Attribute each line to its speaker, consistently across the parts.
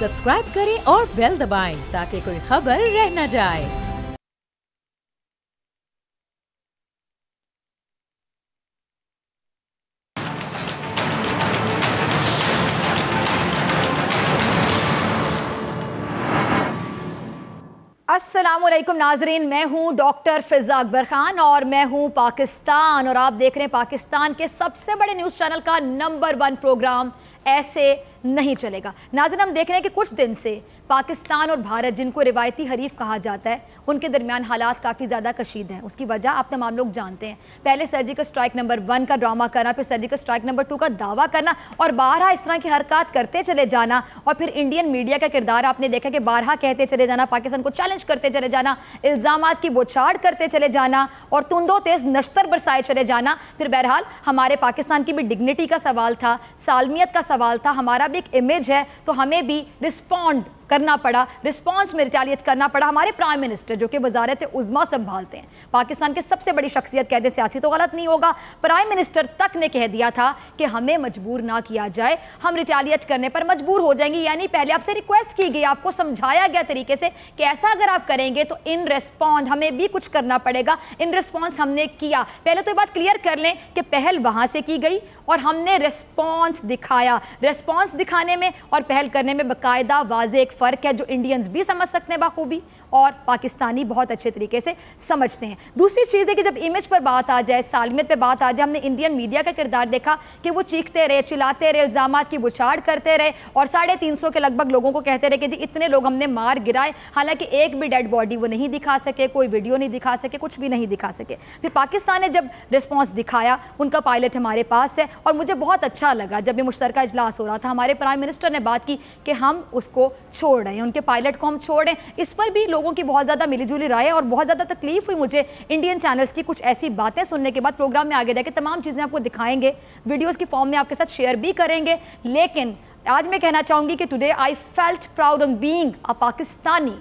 Speaker 1: Subscribe करें और bell दबाएं ताकि कोई खबर रह न जाए।
Speaker 2: अस्सलामुअलैकुम नाजरीन, मैं हूं डॉक्टर फिजा अकबर खान और मैं हूं पाकिस्तान और आप देख रहे हैं पाकिस्तान के सबसे बड़े न्यूज़ चैनल का नंबर 1 प्रोग्राम ऐसे नहीं चलेगा। नाज़रीन, हम देख रहे हैं कि कुछ दिन से पाकिस्तान और भारत, जिनको रिवायती हरीफ कहा जाता है, उनके दरमियान हालात काफ़ी ज़्यादा कशीद हैं। उसकी वजह आप तमाम लोग जानते हैं। पहले सर्जिकल स्ट्राइक नंबर 1 का ड्रामा करना, फिर सर्जिकल स्ट्राइक नंबर 2 का दावा करना और बारहा इस तरह की हरकत करते चले जाना, और फिर इंडियन मीडिया का किरदार आपने देखा कि बारहा कहते चले जाना, पाकिस्तान को चैलेंज करते चले जाना, इल्ज़ामात की बौछार करते चले जाना और तुंदो तेज़ नश्तर बरसाए चले जाना। फिर बहरहाल हमारे पाकिस्तान की भी डिग्निटी का सवाल था, सालमियत का सवाल था, हमारा भी एक इमेज है, तो हमें भी रिस्पॉन्ड करना पड़ा, रिस्पांस में रिटेलिएट करना पड़ा। हमारे प्राइम मिनिस्टर जो कि वजारत उज़्मा संभालते हैं, पाकिस्तान के सबसे बड़ी शख्सियत, कहते सियासी तो गलत नहीं होगा, प्राइम मिनिस्टर तक ने कह दिया था कि हमें मजबूर ना किया जाए, हम रिटेलिएट करने पर मजबूर हो जाएंगे। यानी पहले आपसे रिक्वेस्ट की गई, आपको समझाया गया तरीके से कि ऐसा अगर आप करेंगे तो इन रिस्पॉन्स हमें भी कुछ करना पड़ेगा। इन रिस्पॉन्स हमने किया। पहले तो ये बात क्लियर कर लें कि पहल वहां से की गई और हमने रिस्पॉन्स दिखाया। रिस्पॉन्स दिखाने में और पहल करने में बाकायदा वाज़ेह एक फ़र्क है जो इंडियंस भी समझ सकते हैं बाखूबी और पाकिस्तानी बहुत अच्छे तरीके से समझते हैं। दूसरी चीज़ है कि जब इमेज पर बात आ जाए, सालमियत पर बात आ जाए, हमने इंडियन मीडिया का किरदार देखा कि वो चीखते रहे, चिल्लाते रहे, इल्ज़ामात की बुछाड़ करते रहे और 350 के लगभग लोगों को कहते रहे कि जी इतने लोग हमने मार गिराए। हालांकि एक भी डेड बॉडी वो नहीं दिखा सके, कोई वीडियो नहीं दिखा सके, कुछ भी नहीं दिखा सके। फिर पाकिस्तान ने जब रिस्पॉन्स दिखाया, उनका पायलट हमारे पास है और मुझे बहुत अच्छा लगा जब ये मुश्तरका इजलास हो रहा था, हमारे प्राइम मिनिस्टर ने बात की कि हम उसको छोड़ रहे हैं, उनके पायलट को हम छोड़ रहे हैं। इस पर भी लोगों की बहुत ज़्यादा मिलीजुली राय है और बहुत ज़्यादा तकलीफ हुई मुझे इंडियन चैनल्स की कुछ ऐसी बातें सुनने के बाद। प्रोग्राम में आगे जाके तमाम चीज़ें आपको दिखाएंगे, वीडियोस की फॉर्म में आपके साथ शेयर भी करेंगे। लेकिन आज मैं कहना चाहूँगी कि today I felt proud on being a Pakistani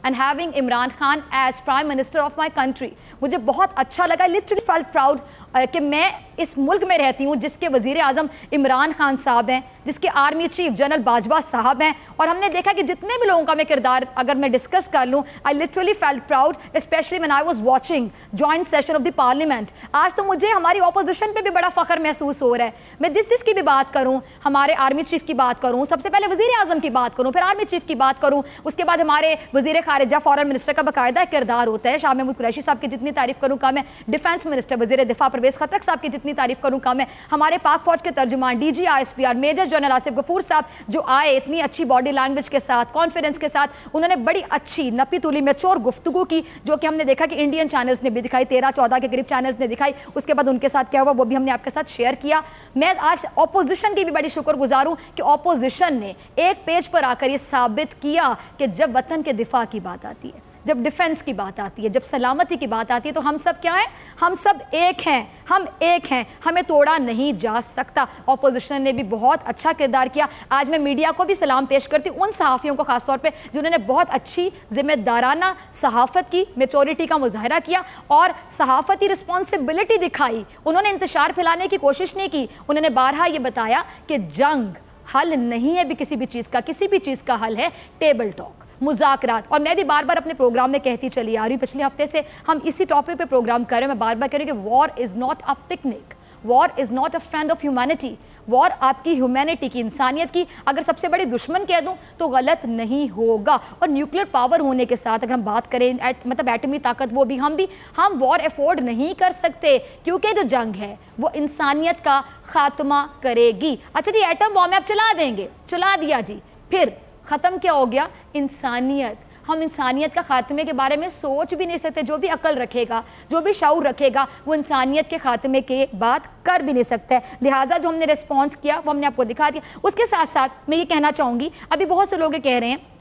Speaker 2: and having Imran Khan as prime minister of my country. मुझे बहुत अच्छा लगा, लिटरली फेल्ट प्राउड कि मैं इस मुल्क में रहती हूँ जिसके वज़ीर आज़म इमरान खान साहब हैं, जिसके आर्मी चीफ जनरल बाजवा साहब हैं। और हमने देखा कि जितने भी लोगों का मैं किरदार अगर मैं डिस्कस कर लूँ, I literally felt proud, specially when I was watching joint session of the parliament. आज तो मुझे हमारी ऑपोजिशन पे भी बड़ा फ़ख्र महसूस हो रहा है। मैं जिस की भी बात करूँ, हमारे आर्मी चीफ की बात करूँ, सबसे पहले वज़ीर आज़म की बात करूँ, फिर आर्मी चीफ की बात करूँ, उसके बाद हमारे वज़ीर खारिजा फॉरेन मिनिस्टर का बाकायदा किरदार होता है। शाह महमूद कुरैशी साहब की जितनी तारीफ़ करूँ कम है, डिफेंस मिनिस्टर वज़ीर दिफा परवेज़ खटक साहब की जितनी तारीफ़ करूँ कम है, हमारे पाक फौज के तर्जुमान DG ISPR major general Asif Ghafoor साहब जो आए इतनी अच्छी बॉडी लैंग्वेज के साथ, कॉन्फिडेंस के साथ, उन्होंने बड़ी अच्छी नपी तुली मैच्योर गुफ्तगू की, जो कि हमने देखा कि इंडियन चैनल्स ने भी दिखाई, 13-14 के करीब चैनल्स ने दिखाई। उसके बाद उनके साथ क्या हुआ वो भी हमने आपके साथ शेयर किया। मैं आज ऑपोजिशन की भी बड़ी शुक्रगुजार हूँ कि ऑपोजिशन ने एक पेज पर आकर ये साबित किया कि जब वतन के दिफा की बात आती है, जब डिफेंस की बात आती है, जब सलामती की बात आती है, तो हम सब क्या हैं? हम सब एक हैं, हम एक हैं, हमें तोड़ा नहीं जा सकता। ऑपोजिशन ने भी बहुत अच्छा किरदार किया। आज मैं मीडिया को भी सलाम पेश करती हूँ, उन सहाफ़ियों को ख़ास तौर पे जिन्होंने बहुत अच्छी जिम्मेदाराना सहाफ़त की, मेचोरिटी का मुजाहरा किया और सहाफ़ती रिस्पॉन्सिबिलिटी दिखाई। उन्होंने इंतशार फैलाने की कोशिश नहीं की। उन्होंने बारहा ये बताया कि जंग हल नहीं है भी किसी भी चीज़ का, किसी भी चीज़ का हल है टेबल टॉक, मुज़ाकरात। और मैं भी बार बार अपने प्रोग्राम में कहती चली आ रही हूँ, पिछले हफ्ते से हम इसी टॉपिक पे प्रोग्राम कर रहे हैं। मैं बार बार कह रही हूँ कि war is not a picnic, war is not a friend of humanity. War आपकी ह्यूमैनिटी की, इंसानियत की अगर सबसे बड़ी दुश्मन कह दूं तो गलत नहीं होगा। और न्यूक्लियर पावर होने के साथ अगर हम बात करें मतलब एटमी ताकत, वो भी हम वॉर अफोर्ड नहीं कर सकते, क्योंकि जो जंग है वो इंसानियत का खात्मा करेगी। अच्छा जी, एटम बॉम्ब आप चला देंगे, चला दिया जी, फिर ख़त्म क्या हो गया? इंसानियत। हम इंसानियत का खात्मे के बारे में सोच भी नहीं सकते। जो भी अकल रखेगा, जो भी शऊर रखेगा, वो इंसानियत के खात्मे के बात कर भी नहीं सकता है। लिहाजा जो हमने रिस्पॉन्स किया वो हमने आपको दिखा दिया। उसके साथ साथ मैं ये कहना चाहूँगी, अभी बहुत से लोग कह रहे हैं,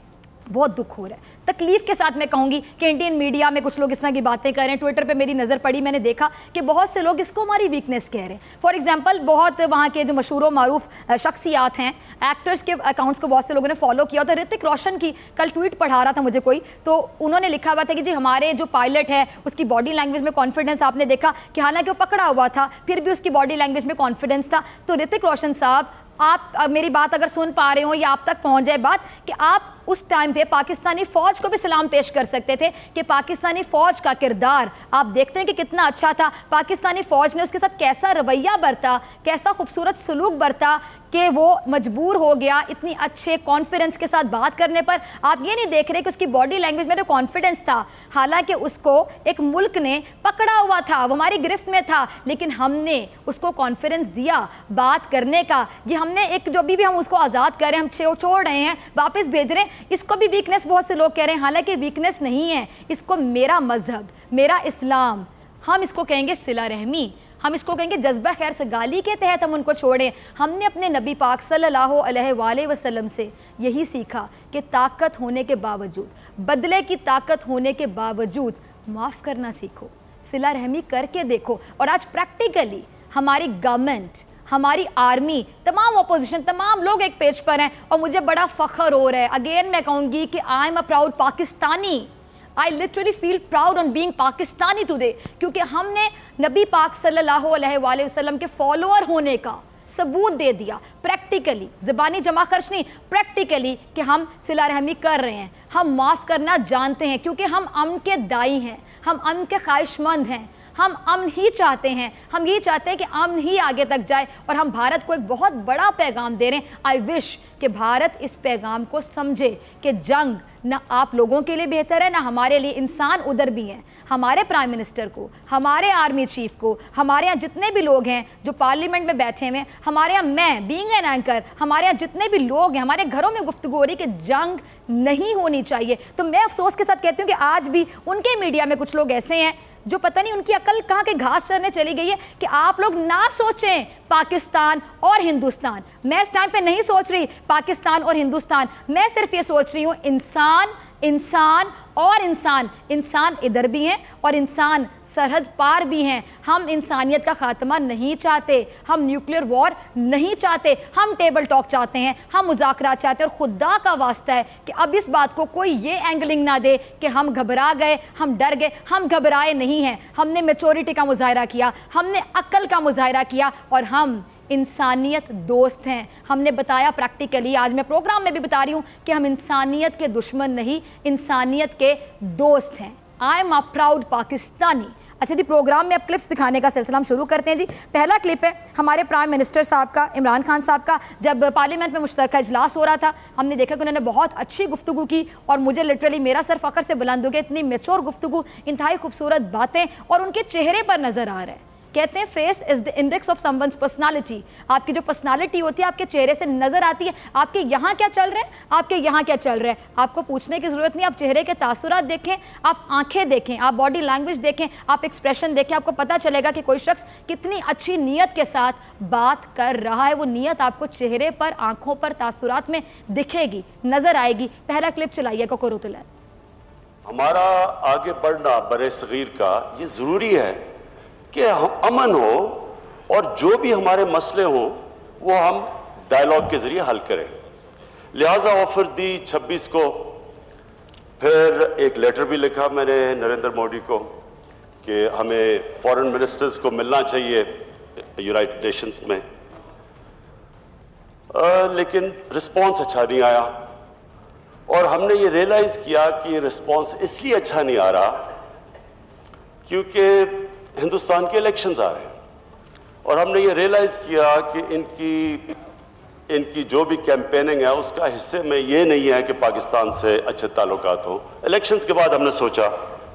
Speaker 2: बहुत दुख हो रहा है, तकलीफ़ के साथ मैं कहूँगी कि इंडियन मीडिया में कुछ लोग इस तरह की बातें कर रहे हैं। ट्विटर पे मेरी नज़र पड़ी, मैंने देखा कि बहुत से लोग इसको हमारी वीकनेस कह रहे हैं। फॉर एग्जांपल, बहुत वहाँ के जो मशहूर मारूफ शख्सियात हैं, एक्टर्स के अकाउंट्स को बहुत से लोगों ने फॉलो किया। तो ऋतिक रोशन की कल ट्वीट पढ़ा रहा था मुझे कोई, तो उन्होंने लिखा हुआ था कि जी हमारे जो पायलट है उसकी बॉडी लैंग्वेज में कॉन्फिडेंस आपने देखा कि हालांकि वो पकड़ा हुआ था फिर भी उसकी बॉडी लैंग्वेज में कॉन्फिडेंस था। तो ऋतिक रोशन साहब आप मेरी बात अगर सुन पा रहे हो या आप तक पहुंच जाए बात कि आप उस टाइम पे पाकिस्तानी फौज को भी सलाम पेश कर सकते थे कि पाकिस्तानी फौज का किरदार आप देखते हैं कि कितना अच्छा था, पाकिस्तानी फौज ने उसके साथ कैसा रवैया बरता, कैसा खूबसूरत सलूक बरता कि वो मजबूर हो गया इतनी अच्छे कॉन्फिडेंस के साथ बात करने पर। आप ये नहीं देख रहे कि उसकी बॉडी लैंग्वेज में जो कॉन्फिडेंस था, हालांकि उसको एक मुल्क ने पकड़ा हुआ था, वो हमारी गिरफ्त में था, लेकिन हमने उसको कॉन्फिडेंस दिया बात करने का। ये हमने एक जो भी हम उसको आज़ाद कर रहे हैं, हम छोड़ रहे हैं, वापस भेज रहे हैं, इसको भी वीकनेस बहुत से लोग कह रहे हैं, हालांकि वीकनेस नहीं है। इसको मेरा मजहब, मेरा इस्लाम, हम इसको कहेंगे सिला रहमी, हम इसको कहेंगे जज्बा खैर सगाली के तहत हम उनको छोड़ें। हमने अपने नबी पाक सल्लल्लाहु अलैहि वसल्लम से यही सीखा कि ताकत होने के बावजूद, बदले की ताकत होने के बावजूद माफ़ करना सीखो, सिला रहमी करके देखो। और आज प्रैक्टिकली हमारी गवर्नमेंट, हमारी आर्मी, तमाम अपोजिशन, तमाम लोग एक पेज पर हैं और मुझे बड़ा फ़ख्र हो रहा है। अगेन मैं कहूँगी कि I am a proud Pakistani, I literally feel proud on being Pakistani today, क्योंकि हमने नबी पाक सल्लल्लाहु अलैहि वसल्लम के फॉलोअर होने का सबूत दे दिया प्रैक्टिकली, ज़बानी जमा खर्च नहीं, प्रैक्टिकली कि हम सिला रहमी कर रहे हैं, हम माफ़ करना जानते हैं, क्योंकि हम अमन के दाई हैं, हम अमन के ख्वाहिशमंद हैं, हम अमन ही चाहते हैं, हम ये चाहते हैं कि अमन ही आगे तक जाए। और हम भारत को एक बहुत बड़ा पैगाम दे रहे हैं। आई विश कि भारत इस पैगाम को समझे कि जंग ना आप लोगों के लिए बेहतर है ना हमारे लिए। इंसान उधर भी हैं, हमारे प्राइम मिनिस्टर को, हमारे आर्मी चीफ को, हमारे यहाँ जितने भी लोग हैं जो पार्लियामेंट में बैठे हुए हैं, हमारे यहाँ मैं बीइंग एन एंकर, हमारे यहाँ जितने भी लोग हैं, हमारे घरों में गुफ्तगू हो रही कि जंग नहीं होनी चाहिए। तो मैं अफसोस के साथ कहती हूँ कि आज भी उनके मीडिया में कुछ लोग ऐसे हैं जो पता नहीं उनकी अकल कहाँ के घास चरने चली गई है कि आप लोग ना सोचें पाकिस्तान और हिंदुस्तान। मैं इस टाइम पे नहीं सोच रही पाकिस्तान और हिंदुस्तान, मैं सिर्फ ये सोच रही हूँ इंसान, इंसान और इंसान। इंसान इधर भी हैं और इंसान सरहद पार भी हैं। हम इंसानियत का खात्मा नहीं चाहते, हम न्यूक्लियर वॉर नहीं चाहते, हम टेबल टॉक चाहते हैं, हम मुज़ाकरात चाहते हैं। और खुदा का वास्ता है कि अब इस बात को कोई ये एंगलिंग ना दे कि हम घबरा गए, हम डर गए। हम घबराए नहीं हैं, हमने मैच्योरिटी का मुजाहरा किया, हमने अक्ल का मुजाहरा किया और हम इंसानियत दोस्त हैं। हमने बताया प्रैक्टिकली, आज मैं प्रोग्राम में भी बता रही हूँ कि हम इंसानियत के दुश्मन नहीं, इंसानियत के दोस्त हैं। I am a proud Pakistani. अच्छा जी, प्रोग्राम में अब क्लिप्स दिखाने का सिलसिला हम शुरू करते हैं जी। पहला क्लिप है हमारे प्राइम मिनिस्टर साहब का, इमरान खान साहब का। जब पार्लियामेंट में मुश्तरका इजलास हो रहा था, हमने देखा कि उन्होंने बहुत अच्छी गुफ्तगू की और मुझे लिटरली मेरा सर फ़ख्र से बुलंद हो गया। इतनी मैच्योर गुफ्तगू, इंतहाई खूबसूरत बातें और उनके चेहरे पर नज़र आ रहा है। कहते हैं face is the index of someone's personality. आपकी जो पर्सनालिटी होती है आपके चेहरे से नजर आती है, आपके यहाँ क्या चल रहा है, आपके यहाँ क्या चल रहा है। आपको पूछने की जरूरत नहीं, आप चेहरे के तासुरात देखें, आप आंखें देखें, आप बॉडी लैंग्वेज देखें, आप एक्सप्रेशन देखें, आपको पता चलेगा कि कोई शख्स कितनी अच्छी नीयत के साथ बात कर रहा है। वो नीयत आपको चेहरे पर, आंखों पर, तासुरात में दिखेगी, नजर आएगी। पहला क्लिप चलाइए कोकोरुतुल।
Speaker 3: हमारा आगे बढ़ना बरे सगीर का ये ज़रूरी है कि हम अमन हो और जो भी हमारे मसले हों वो हम डायलॉग के ज़रिए हल करें। लिहाजा ऑफर दी 26 को। फिर एक लेटर भी लिखा मैंने नरेंद्र मोदी को कि हमें फॉरेन मिनिस्टर्स को मिलना चाहिए यूनाइटेड नेशंस में, लेकिन रिस्पॉन्स अच्छा नहीं आया। और हमने ये रियलाइज़ किया कि ये रिस्पॉन्स इसलिए अच्छा नहीं आ रहा क्योंकि हिंदुस्तान के इलेक्शंस आ रहे हैं और हमने ये रियलाइज़ किया कि इनकी जो भी कैंपेनिंग है उसका हिस्से में ये नहीं है कि पाकिस्तान से अच्छे ताल्लुकात हों। इलेक्शंस के बाद हमने सोचा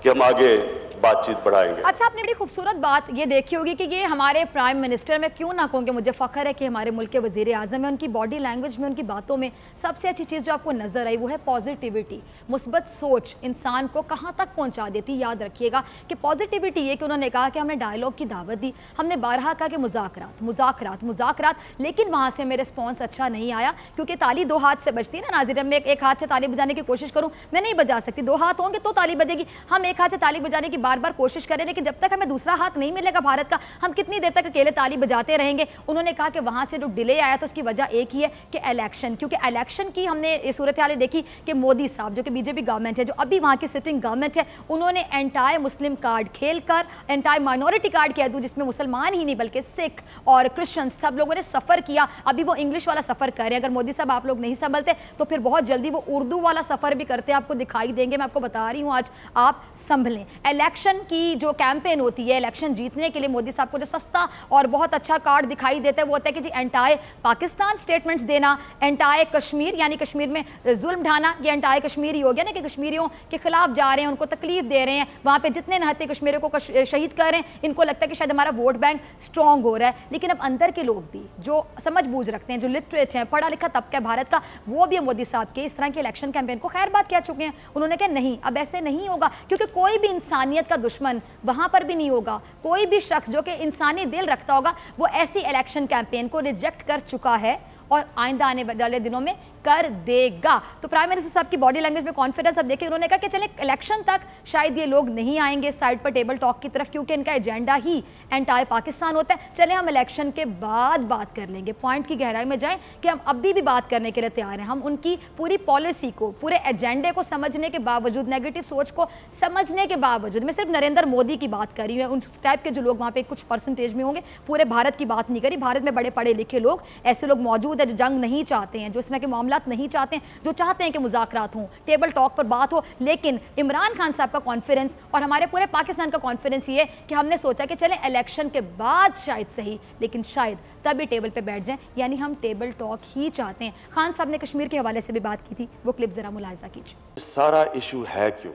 Speaker 3: कि हम आगे बातचीत बढ़ाएंगे।
Speaker 2: अच्छा, आपने बड़ी खूबसूरत बात ये देखी होगी कि ये हमारे प्राइम मिनिस्टर में क्यों ना कहूँगी, मुझे फ़ख्र है कि हमारे मुल्क के वज़ीर आज़म है, उनकी बॉडी लैंग्वेज में, उनकी बातों में सबसे अच्छी चीज़ जो आपको नज़र आई वो है पॉजिटिविटी। मुस्बत सोच इंसान को कहाँ तक पहुँचा देती। याद रखिएगा कि पॉजिटिविटी ये कि उन्होंने कहा कि हमने डायलॉग की दावत दी, हमने बारहा कहा कि मुज़ाकरात मुज़ाकरात मुज़ाकरात, लेकिन वहाँ से हमें रिस्पॉन्स अच्छा नहीं आया। क्योंकि ताली दो हाथ से बजती है ना नाज़रीन। मैं एक हाथ से ताली बजाने की कोशिश करूँ, मैं नहीं बजा सकती, दो हाथ होंगे तो ताली बजेगी। हम एक हाथ से ताली बजाने की बार बार कोशिश करें, लेकिन जब तक हमें दूसरा हाथ नहीं मिलेगा भारत का, हम कितनी देर तक अकेले ताली बजाते रहेंगे। उन्होंने कहा कि वहाँ से जो डिले आया तो उसकी वजह एक ही है कि इलेक्शन, क्योंकि इलेक्शन की हमने ये सूरत हाल देखी कि मोदी साहब जो कि बीजेपी गवर्नमेंट है, जो अभी वहाँ की सिटिंग गवर्नमेंट है, उन्होंने एंटायर मुस्लिम कार्ड खेलकर एंटायर माइनॉरिटी कार्ड कह दूँ, जिसमें मुसलमान ही नहीं बल्कि सिख और क्रिश्चियन सब लोगों ने सफ़र किया। अभी वो इंग्लिश वाला सफ़र कर रहे हैं। अगर मोदी साहब आप लोग नहीं संभलते तो फिर बहुत जल्दी वो उर्दू वाला सफ़र भी करते हैं, आपको दिखाई देंगे। मैं आपको बता रही हूँ, आज आप संभलें। इलेक्शन की जो कैंपेन होती है, इलेक्शन जीतने के लिए मोदी साहब को जो सस्ता और बहुत अच्छा कार्ड दिखाई देता है वो होता है कि जी एंटायर पाकिस्तान स्टेटमेंट्स देना, एंटायर कश्मीर यानी कश्मीर में जुल्म ढाना। ये एंटायर कश्मीर ही हो गया ना कि कश्मीरियों के खिलाफ जा रहे हैं, उनको तकलीफ दे रहे हैं, वहाँ पे जितने नहते कश्मीरियों को शहीद कर रहे हैं, इनको लगता है कि शायद हमारा वोट बैंक स्ट्रॉन्ग हो रहा है। लेकिन अब अंदर के लोग भी जो समझ बूझ रखते हैं, जो लिटरेट हैं, पढ़ा लिखा तबका भारत का, वो भी मोदी साहब के इस तरह के इलेक्शन कैंपेन को खैर बात कह चुके हैं। उन्होंने कहा नहीं, अब ऐसे नहीं होगा, क्योंकि कोई भी इंसानियत का दुश्मन वहाँ पर भी नहीं होगा। कोई भी शख्स जो कि इंसानी दिल रखता होगा वो ऐसी इलेक्शन कैंपेन को रिजेक्ट कर चुका है और आइंदा आने वाले दिनों में कर देगा। तो प्राइम मिनिस्टर साहब की बॉडी लैंग्वेज में कॉन्फिडेंस अब देखिए। उन्होंने कहा कि चले इलेक्शन तक शायद ये लोग नहीं आएंगे साइड पर टेबल टॉक की तरफ, क्योंकि इनका एजेंडा ही एंटायर पाकिस्तान होता है। चले हम इलेक्शन के बाद बात कर लेंगे, पॉइंट की गहराई में जाएं कि हम अभी भी बात करने के लिए तैयार हैं। हम उनकी पूरी पॉलिसी को, पूरे एजेंडे को समझने के बावजूद, नेगेटिव सोच को समझने के बावजूद, मैं सिर्फ नरेंद्र मोदी की बात कर रही हूँ, उस टाइप के जो लोग वहाँ पे कुछ परसेंटेज में होंगे, पूरे भारत की बात नहीं करी। भारत में बड़े पढ़े लिखे लोग, ऐसे लोग मौजूद हैं जो जंग नहीं चाहते हैं, जो इस तरह के मामला नहीं चाहते हैं, जो चाहते हैं कि मुज़ाकरात हों, टेबल टॉक पर बात हो। लेकिन इमरान खान साहब का कॉन्फिडेंस और हमारे पूरे पाकिस्तान का कॉन्फिडेंस ये है कि हमने सोचा कि चलें इलेक्शन के बाद शायद सही, लेकिन शायद तभी टेबल पे बैठ जाएं, यानी हम टेबल टॉक ही चाहते हैं। खान साहब ने कश्मीर के हवाले से भी बात की थी, वो क्लिप जरा मुलाहिजा कीजिए।
Speaker 3: सारा इशू है क्यों?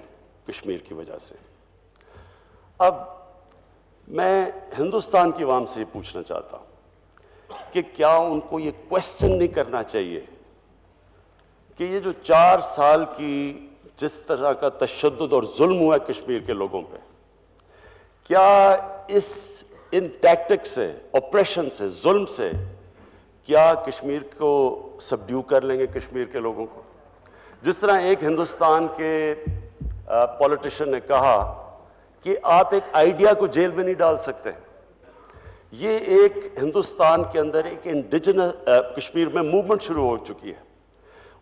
Speaker 3: कश्मीर की वजह से। अब मैं हिंदुस्तान की आवाम से पूछना चाहता हूं कि क्या उनको ये क्वेश्चन नहीं करना चाहिए कि ये जो 4 साल की जिस तरह का तशद्दुद और जुल्म हुआ है कश्मीर के लोगों पे, क्या इन टैक्टिक्स से, ऑपरेशन से, जुल्म से क्या कश्मीर को सबड्यू कर लेंगे कश्मीर के लोगों को? जिस तरह एक हिंदुस्तान के पॉलिटिशियन ने कहा कि आप एक आइडिया को जेल में नहीं डाल सकते। ये एक हिंदुस्तान के अंदर एक इंडिजिनस कश्मीर में मूवमेंट शुरू हो चुकी है,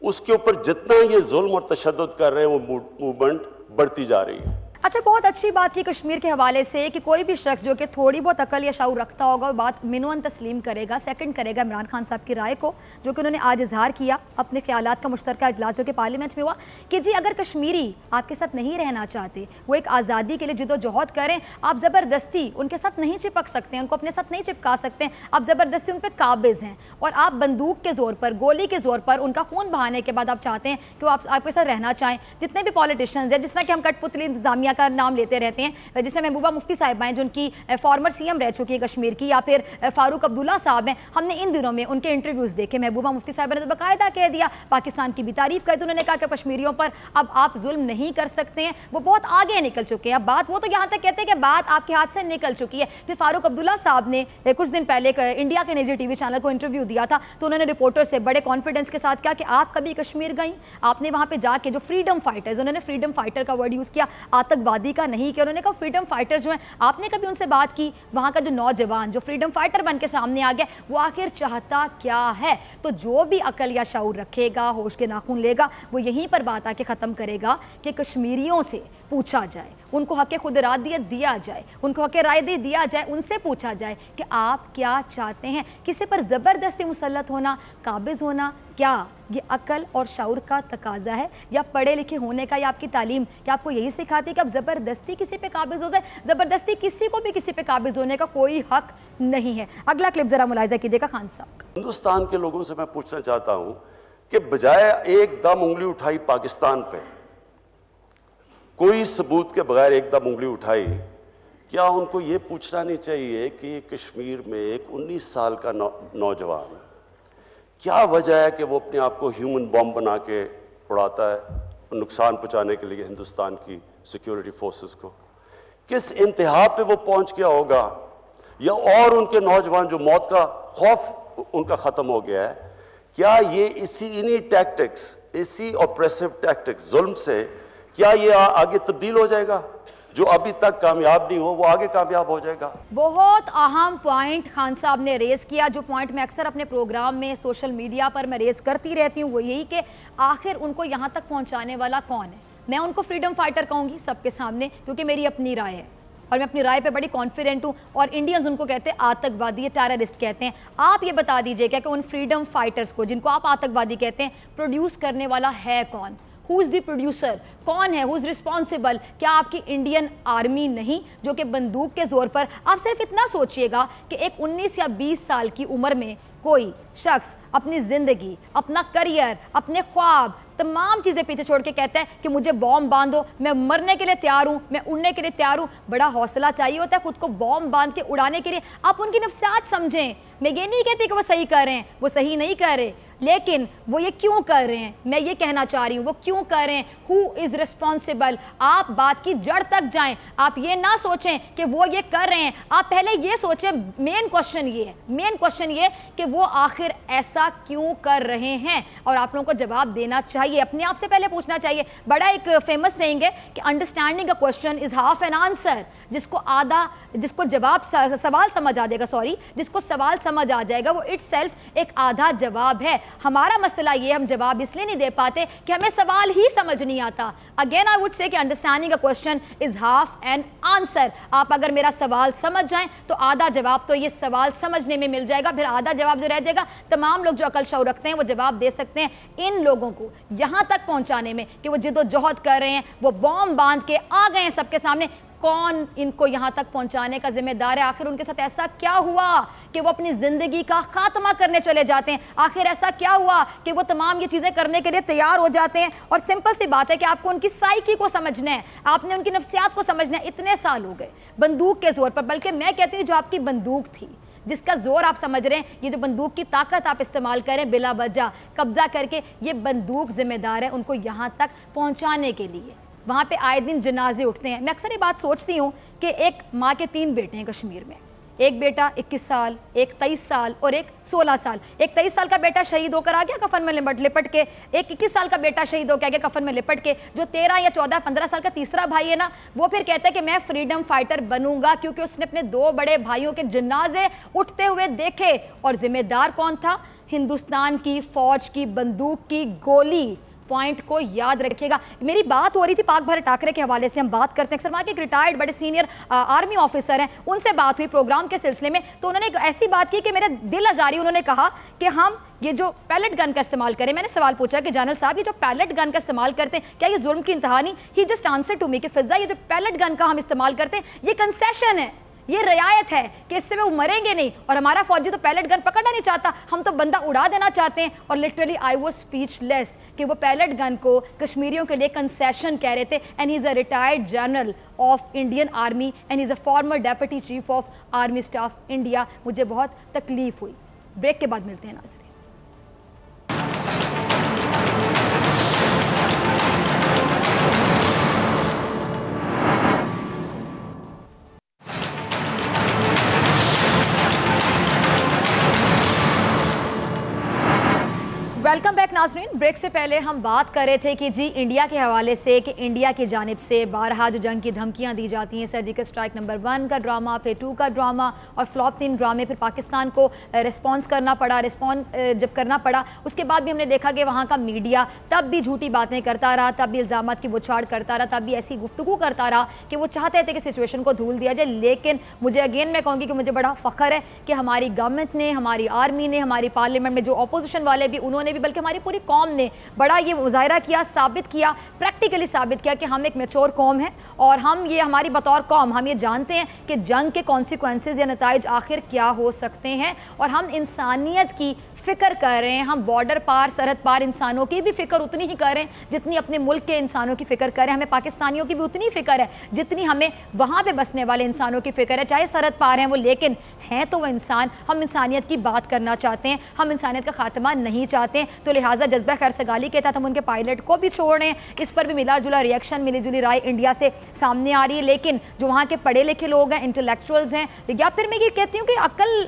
Speaker 3: उसके ऊपर जितना ये जुल्म और तशद्दुद कर रहे हैं वो मूवमेंट बढ़ती जा रही है।
Speaker 2: अच्छा, बहुत अच्छी बात की कश्मीर के हवाले से कि कोई भी शख्स जो कि थोड़ी बहुत अकल या शऊर रखता होगा वो बात मिनवन तस्लीम करेगा, सेकंड करेगा इमरान खान साहब की राय को, जो कि उन्होंने आज इजहार किया अपने ख्यालात का मुश्तरका इजलास जो कि पार्लियामेंट में हुआ कि जी अगर कश्मीरी आपके साथ नहीं रहना चाहते, वो एक आज़ादी के लिए जिदोजहद करें, आप ज़बरदस्ती उनके साथ नहीं चिपक सकते हैं, उनको अपने साथ नहीं चिपका सकते हैं, आप ज़बरदस्ती उन पर काबिज़ हैं और आप बंदूक के ज़ोर पर, गोली के ज़ोर पर उनका खून बहाने के बाद आप चाहते हैं कि वो आपके साथ रहना चाहें। जितने भी पॉलिटिशियंस हैं, जिस तरह कि हम कठपुतली इंतजामिया का नाम लेते रहते हैं, जैसे महबूबा मुफ्ती साहिबा हैं जो उनकी फॉर्मर सीएम रह चुकी है कश्मीर की, या फिर फारूक अब्दुल्ला साहब हैं, हमने इन दिनों में उनके इंटरव्यूज़ देखे। महबूबा मुफ्ती साहिबा ने तो बाकायदा कह दिया, पाकिस्तान की भी तारीफ करते, उन्होंने कहा कि कश्मीरियों पर अब आप जुल्म नहीं कर सकते हैं, वो बहुत आगे निकल चुके हैं। बात वो तो यहाँ तक कहते हैं कि बात आपके हाथ से निकल चुकी है। फिर फारूक अब्दुल्ला साहब ने कुछ दिन पहले इंडिया के निजी टीवी चैनल को इंटरव्यू दिया था, तो उन्होंने रिपोर्टर से बड़े कॉन्फिडेंस के साथ कहा कि आप कभी कश्मीर गई, आपने वहाँ पर जाके जो फ्रीडम फाइटर्स, उन्होंने फ्रीडम फाइटर का वर्ड यूज़ किया, आतंकवादी का नहीं किया, उन्होंने कहा फ्रीडम फाइटर्स जो हैं, आपने कभी उनसे बात की? वहाँ का जो नौजवान जो फ्रीडम फाइटर बन के सामने आ गया, वो आखिर चाहता क्या है? तो जो भी अकल या शऊर रखेगा, होश के नाखून लेगा, वो यहीं पर बात आके ख़त्म करेगा कि कश्मीरियों से पूछा जाए, उनको हक़ खुद इरादियत दिया जाए, उनको हक़ राय दिया जाए, उनसे पूछा जाए कि आप क्या चाहते हैं। किसी पर ज़बरदस्ती मुसल्लत होना, काबिज़ होना, क्या ये अकल और शऊर का तकाजा है या पढ़े लिखे होने का, या आपकी तालीम क्या आपको यही सिखाती है कि आप ज़बरदस्ती किसी पे काबिज़ हो जाए? ज़बरदस्ती किसी को भी किसी पे काबिज़ होने का कोई हक नहीं है। अगला क्लिप ज़रा मुलाहिजा कीजिएगा खान साहब।
Speaker 3: हिंदुस्तान के लोगों से मैं पूछना चाहता हूँ कि बजाय एकदम उंगली उठाई पाकिस्तान पे, कोई सबूत के बगैर एकदम उंगली उठाई, क्या उनको ये पूछना नहीं चाहिए कि कश्मीर में एक 19 साल का नौजवान, क्या वजह है कि वो अपने आप को ह्यूमन बॉम्ब बना के उड़ाता है, नुकसान पहुंचाने के लिए हिंदुस्तान की सिक्योरिटी फोर्सेस को? किस इंतहा पे वो पहुंच गया होगा, या और उनके नौजवान जो मौत का खौफ उनका ख़त्म हो गया है, क्या ये इन्हीं टैक्टिक्स, इसी ऑपरेसिव टैक्टिक्स, जुल्म से क्या ये आगे तब्दील हो जाएगा? जो अभी तक कामयाब नहीं हो वो आगे कामयाब हो जाएगा।
Speaker 2: बहुत अहम पॉइंट खान साहब ने रेज किया, जो पॉइंट मैं अक्सर अपने प्रोग्राम में सोशल मीडिया पर मैं रेज करती रहती हूँ, वो यही कि आखिर उनको यहाँ तक पहुँचाने वाला कौन है। मैं उनको फ्रीडम फाइटर कहूँगी सबके सामने, क्योंकि मेरी अपनी राय है और मैं अपनी राय पे बड़ी कॉन्फिडेंट हूँ। और इंडियंस उनको कहते हैं आतंकवादी, टेररिस्ट कहते हैं। आप ये बता दीजिएगा कि उन फ्रीडम फाइटर्स को जिनको आप आतंकवादी कहते हैं, प्रोड्यूस करने वाला है कौन? Who is the producer? कौन है? Who is responsible? क्या आपकी इंडियन आर्मी नहीं, जो कि बंदूक के जोर पर, आप सिर्फ इतना सोचिएगा कि एक 19 या 20 साल की उम्र में कोई शख्स अपनी ज़िंदगी, अपना करियर, अपने ख्वाब, तमाम चीज़ें पीछे छोड़ के कहता है कि मुझे बॉम्ब बांधो, मैं मरने के लिए तैयार हूँ, मैं उड़ने के लिए तैयार हूँ। बड़ा हौसला चाहिए होता है खुद को बॉम्ब बांध के उड़ाने के लिए। आप उनकी नफ्सियात समझें। मैं ये नहीं कहती कि वो सही कर रहे हैं, वो सही नहीं कर रहे, लेकिन वो ये क्यों कर रहे हैं, मैं ये कहना चाह रही हूँ, वो क्यों कर रहे हैं? Who is responsible? आप बात की जड़ तक जाएं। आप ये ना सोचें कि वो ये कर रहे हैं, आप पहले ये सोचें। मेन क्वेश्चन ये है, मेन क्वेश्चन ये कि वो आखिर ऐसा क्यों कर रहे हैं, और आप लोगों को जवाब देना चाहिए, अपने आप से पहले पूछना चाहिए। बड़ा एक फेमस सेइंग है कि understanding a question is half an answer. जिसको जवाब सवाल समझ आ जाएगा, जिसको सवाल समझ आ जाएगा, वो इटसेल्फ एक आधा जवाब है। हमारा मसला ये, हम जवाब इसलिए नहीं दे पाते कि हमें सवाल ही समझ नहीं आता। अगेन आई वुड से कि understanding a question is half an answer. आप अगर मेरा सवाल समझ जाएं तो आधा जवाब तो ये सवाल समझने में मिल जाएगा, फिर आधा जवाब जो रह जाएगा, तमाम लोग जो अकल शऊर रखते हैं वो जवाब दे सकते हैं। इन लोगों को यहाँ तक पहुँचाने में कि वो जिद्दोजहद कर रहे हैं, वो बॉम्ब बांध के आ गए हैं सबके सामने, कौन इनको यहाँ तक पहुँचाने का जिम्मेदार है? आखिर उनके साथ ऐसा क्या हुआ कि वो अपनी ज़िंदगी का खात्मा करने चले जाते हैं? आखिर ऐसा क्या हुआ कि वो तमाम ये चीज़ें करने के लिए तैयार हो जाते हैं? और सिंपल सी बात है कि आपको उनकी साइकी को समझना है, आपने उनकी नफ्सियात को समझना है। इतने साल हो गए बंदूक के जोर पर, बल्कि मैं कहती हूँ जो आपकी बंदूक थी, जिसका जोर आप समझ रहे हैं, ये जो बंदूक की ताकत आप इस्तेमाल करें बिला वजह कब्जा करके, ये बंदूक जिम्मेदार है उनको यहाँ तक पहुँचाने के लिए। वहाँ पे आए दिन जनाजे उठते हैं। मैं अक्सर ये बात सोचती हूँ कि एक माँ के 3 बेटे हैं कश्मीर में, एक बेटा 21 साल, एक 23 साल और एक 16 साल। एक 23 साल का बेटा शहीद होकर आ गया कफन में लिपट के, एक 21 साल का बेटा शहीद होकर आ गया कफन में लिपट के। जो 13 या 14 15 साल का तीसरा भाई है ना, वो फिर कहता है कि मैं फ्रीडम फाइटर बनूंगा, क्योंकि उसने अपने 2 बड़े भाइयों के जनाजे उठते हुए देखे। और जिम्मेदार कौन था? हिंदुस्तान की फौज की बंदूक की गोली। पॉइंट को याद रखिएगा। मेरी बात हो रही थी पाक भारत टाकरे के हवाले से, हम बात करते हैं। अक्सर वहाँ के एक रिटायर्ड बड़े सीनियर आर्मी ऑफिसर हैं, उनसे बात हुई प्रोग्राम के सिलसिले में, तो उन्होंने एक ऐसी बात की कि मेरा दिल आज़ारी। उन्होंने कहा कि हम ये जो पैलेट गन का इस्तेमाल करें, मैंने सवाल पूछा कि जनरल साहब ये जो पैलेट गन का इस्तेमाल करते हैं, क्या ये जुल्म की इंतहा नहीं? ही जस्ट आंसर टू मी कि फिजा ये जो पैलेट गन का हम इस्तेमाल करते हैं, ये कंसेशन है, ये रियायत है कि इससे वो मरेंगे नहीं। और हमारा फौजी तो पैलेट गन पकड़ना नहीं चाहता, हम तो बंदा उड़ा देना चाहते हैं। और लिटरली आई वाज स्पीचलेस कि वो पैलेट गन को कश्मीरियों के लिए कंसेशन कह रहे थे। And he is a retired general of Indian army and he is a former deputy chief of army staff India. मुझे बहुत तकलीफ हुई। ब्रेक के बाद मिलते हैं नाज़रीन। वेलकम बैक नाज़रीन। ब्रेक से पहले हम बात कर रहे थे कि जी इंडिया के हवाले से कि इंडिया की जानिब से बारहा जो जंग की धमकियां दी जाती हैं, सर्जिकल स्ट्राइक नंबर 1 का ड्रामा, फिर 2 का ड्रामा और फ्लॉप 3 ड्रामे, फिर पाकिस्तान को रिस्पॉन्स करना पड़ा। जब करना पड़ा उसके बाद भी हमने देखा कि वहाँ का मीडिया तब भी झूठी बातें करता रहा, तब भी इल्ज़ामात की बुछाड़ करता रहा, तब भी ऐसी गुफ्तगू करता रहा कि वो चाहते थे कि सिचुएशन को धूल दिया जाए। लेकिन मुझे अगेन मैं कहूँगी कि मुझे बड़ा फ़ख्र है कि हमारी गवर्नमेंट ने, हमारी आर्मी ने, हमारी पार्लियामेंट में जो अपोजिशन वाले भी, उन्होंने भी, बल्कि हमारी पूरी कौम ने बड़ा ये मुजाहिरा किया, साबित किया, प्रैक्टिकली साबित किया कि हम एक मैच्योर कौम है। और हम ये, हमारी बतौर कौम हम ये जानते हैं कि जंग के कॉन्सिक्वेंसेस या नताइज आखिर क्या हो सकते हैं। और हम इंसानियत की फ़िक्र कर रहे हैं, हम बॉर्डर पार, सरहद पार इंसानों की भी फ़िक्र उतनी ही कर रहे हैं जितनी अपने मुल्क के इंसानों की फ़िक्र कर रहे हैं। हमें पाकिस्तानियों की भी उतनी फ़िक्र है जितनी हमें वहाँ पे बसने वाले इंसानों की फ़िक्र है, चाहे सरहद पार हैं वो, लेकिन हैं तो वो इंसान। हम इंसानियत की बात करना चाहते हैं, हम इंसानियत का खात्मा नहीं चाहते हैं। तो लिहाजा जज्बा खैर सगाली के तहत हम उनके पायलट को भी छोड़ रहे हैं। इस पर भी मिला जुला रिएक्शन, मिली जुली राय इंडिया से सामने आ रही है। लेकिन जो वहाँ के पढ़े लिखे लोग हैं, इंटेलेक्चुअल्स हैं, या फिर मैं ये कहती हूँ कि अक्ल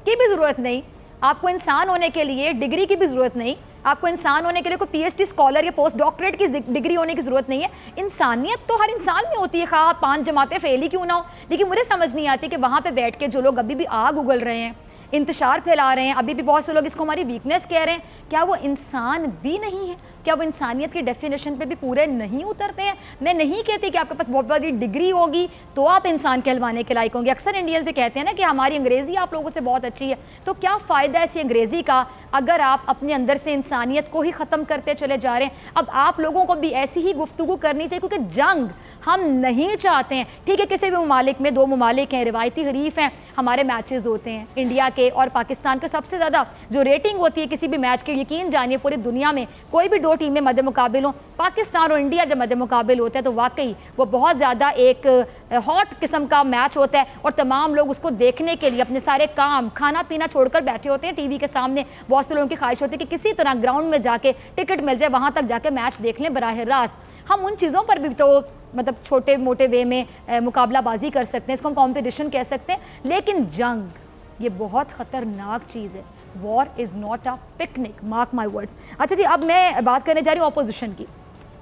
Speaker 2: की भी ज़रूरत नहीं, आपको इंसान होने के लिए डिग्री की भी ज़रूरत नहीं, आपको इंसान होने के लिए कोई पीएचडी स्कॉलर या पोस्ट डॉक्टरेट की डिग्री होने की ज़रूरत नहीं है। इंसानियत तो हर इंसान में होती है, खा 5 जमातें फेल ही क्यों ना हो। लेकिन मुझे समझ नहीं आती कि वहाँ पे बैठ के जो लोग अभी भी आग उगल रहे हैं, इंतशार फैला रहे हैं, अभी भी बहुत से लोग इसको हमारी वीकनेस कह रहे हैं, क्या वो इंसान भी नहीं है? क्या वो इंसानियत की डेफिनेशन पे भी पूरे नहीं उतरते हैं? मैं नहीं कहती कि आपके पास बहुत बड़ी डिग्री होगी तो आप इंसान कहलवाने के लायक होंगे। अक्सर इंडियंस ये कहते हैं ना कि हमारी अंग्रेज़ी आप लोगों से बहुत अच्छी है, तो क्या फ़ायदा ऐसी अंग्रेज़ी का अगर आप अपने अंदर से इंसानियत को ही ख़त्म करते चले जा रहे हैं। अब आप लोगों को भी ऐसी ही गुफ्तगू करनी चाहिए, क्योंकि जंग हम नहीं चाहते हैं। ठीक है, किसी भी ममालिक में 2 ममालिक हैं, रिवायती हरीफ हैं, हमारे मैचेस होते हैं इंडिया के और पाकिस्तान के। सबसे ज़्यादा जो रेटिंग होती है किसी भी मैच की, यकीन जानिए पूरी दुनिया में कोई भी 2 टीमें मद्दे मुकाबिल हों, पाकिस्तान और इंडिया जब मद्दे मुकाबिल होते हैं तो वाकई वो बहुत ज़्यादा एक हॉट किस्म का मैच होता है और तमाम लोग उसको देखने के लिए अपने सारे काम खाना पीना छोड़कर बैठे होते हैं टीवी के सामने। बहुत से लोगों की ख्वाहिश होती है कि किसी तरह ग्राउंड में जाके टिकट मिल जाए, वहाँ तक जाके मैच देख लें बराह रास्त। हम उन चीज़ों पर भी तो मतलब छोटे मोटे वे में मुकाबलाबाजी कर सकते हैं, इसको हम कॉम्पिटिशन कह सकते हैं, लेकिन जंग ये बहुत ख़तरनाक चीज़ है। War is not a picnic, mark my words. अच्छा जी, अब मैं बात करने जा रही हूँ अपोजिशन की।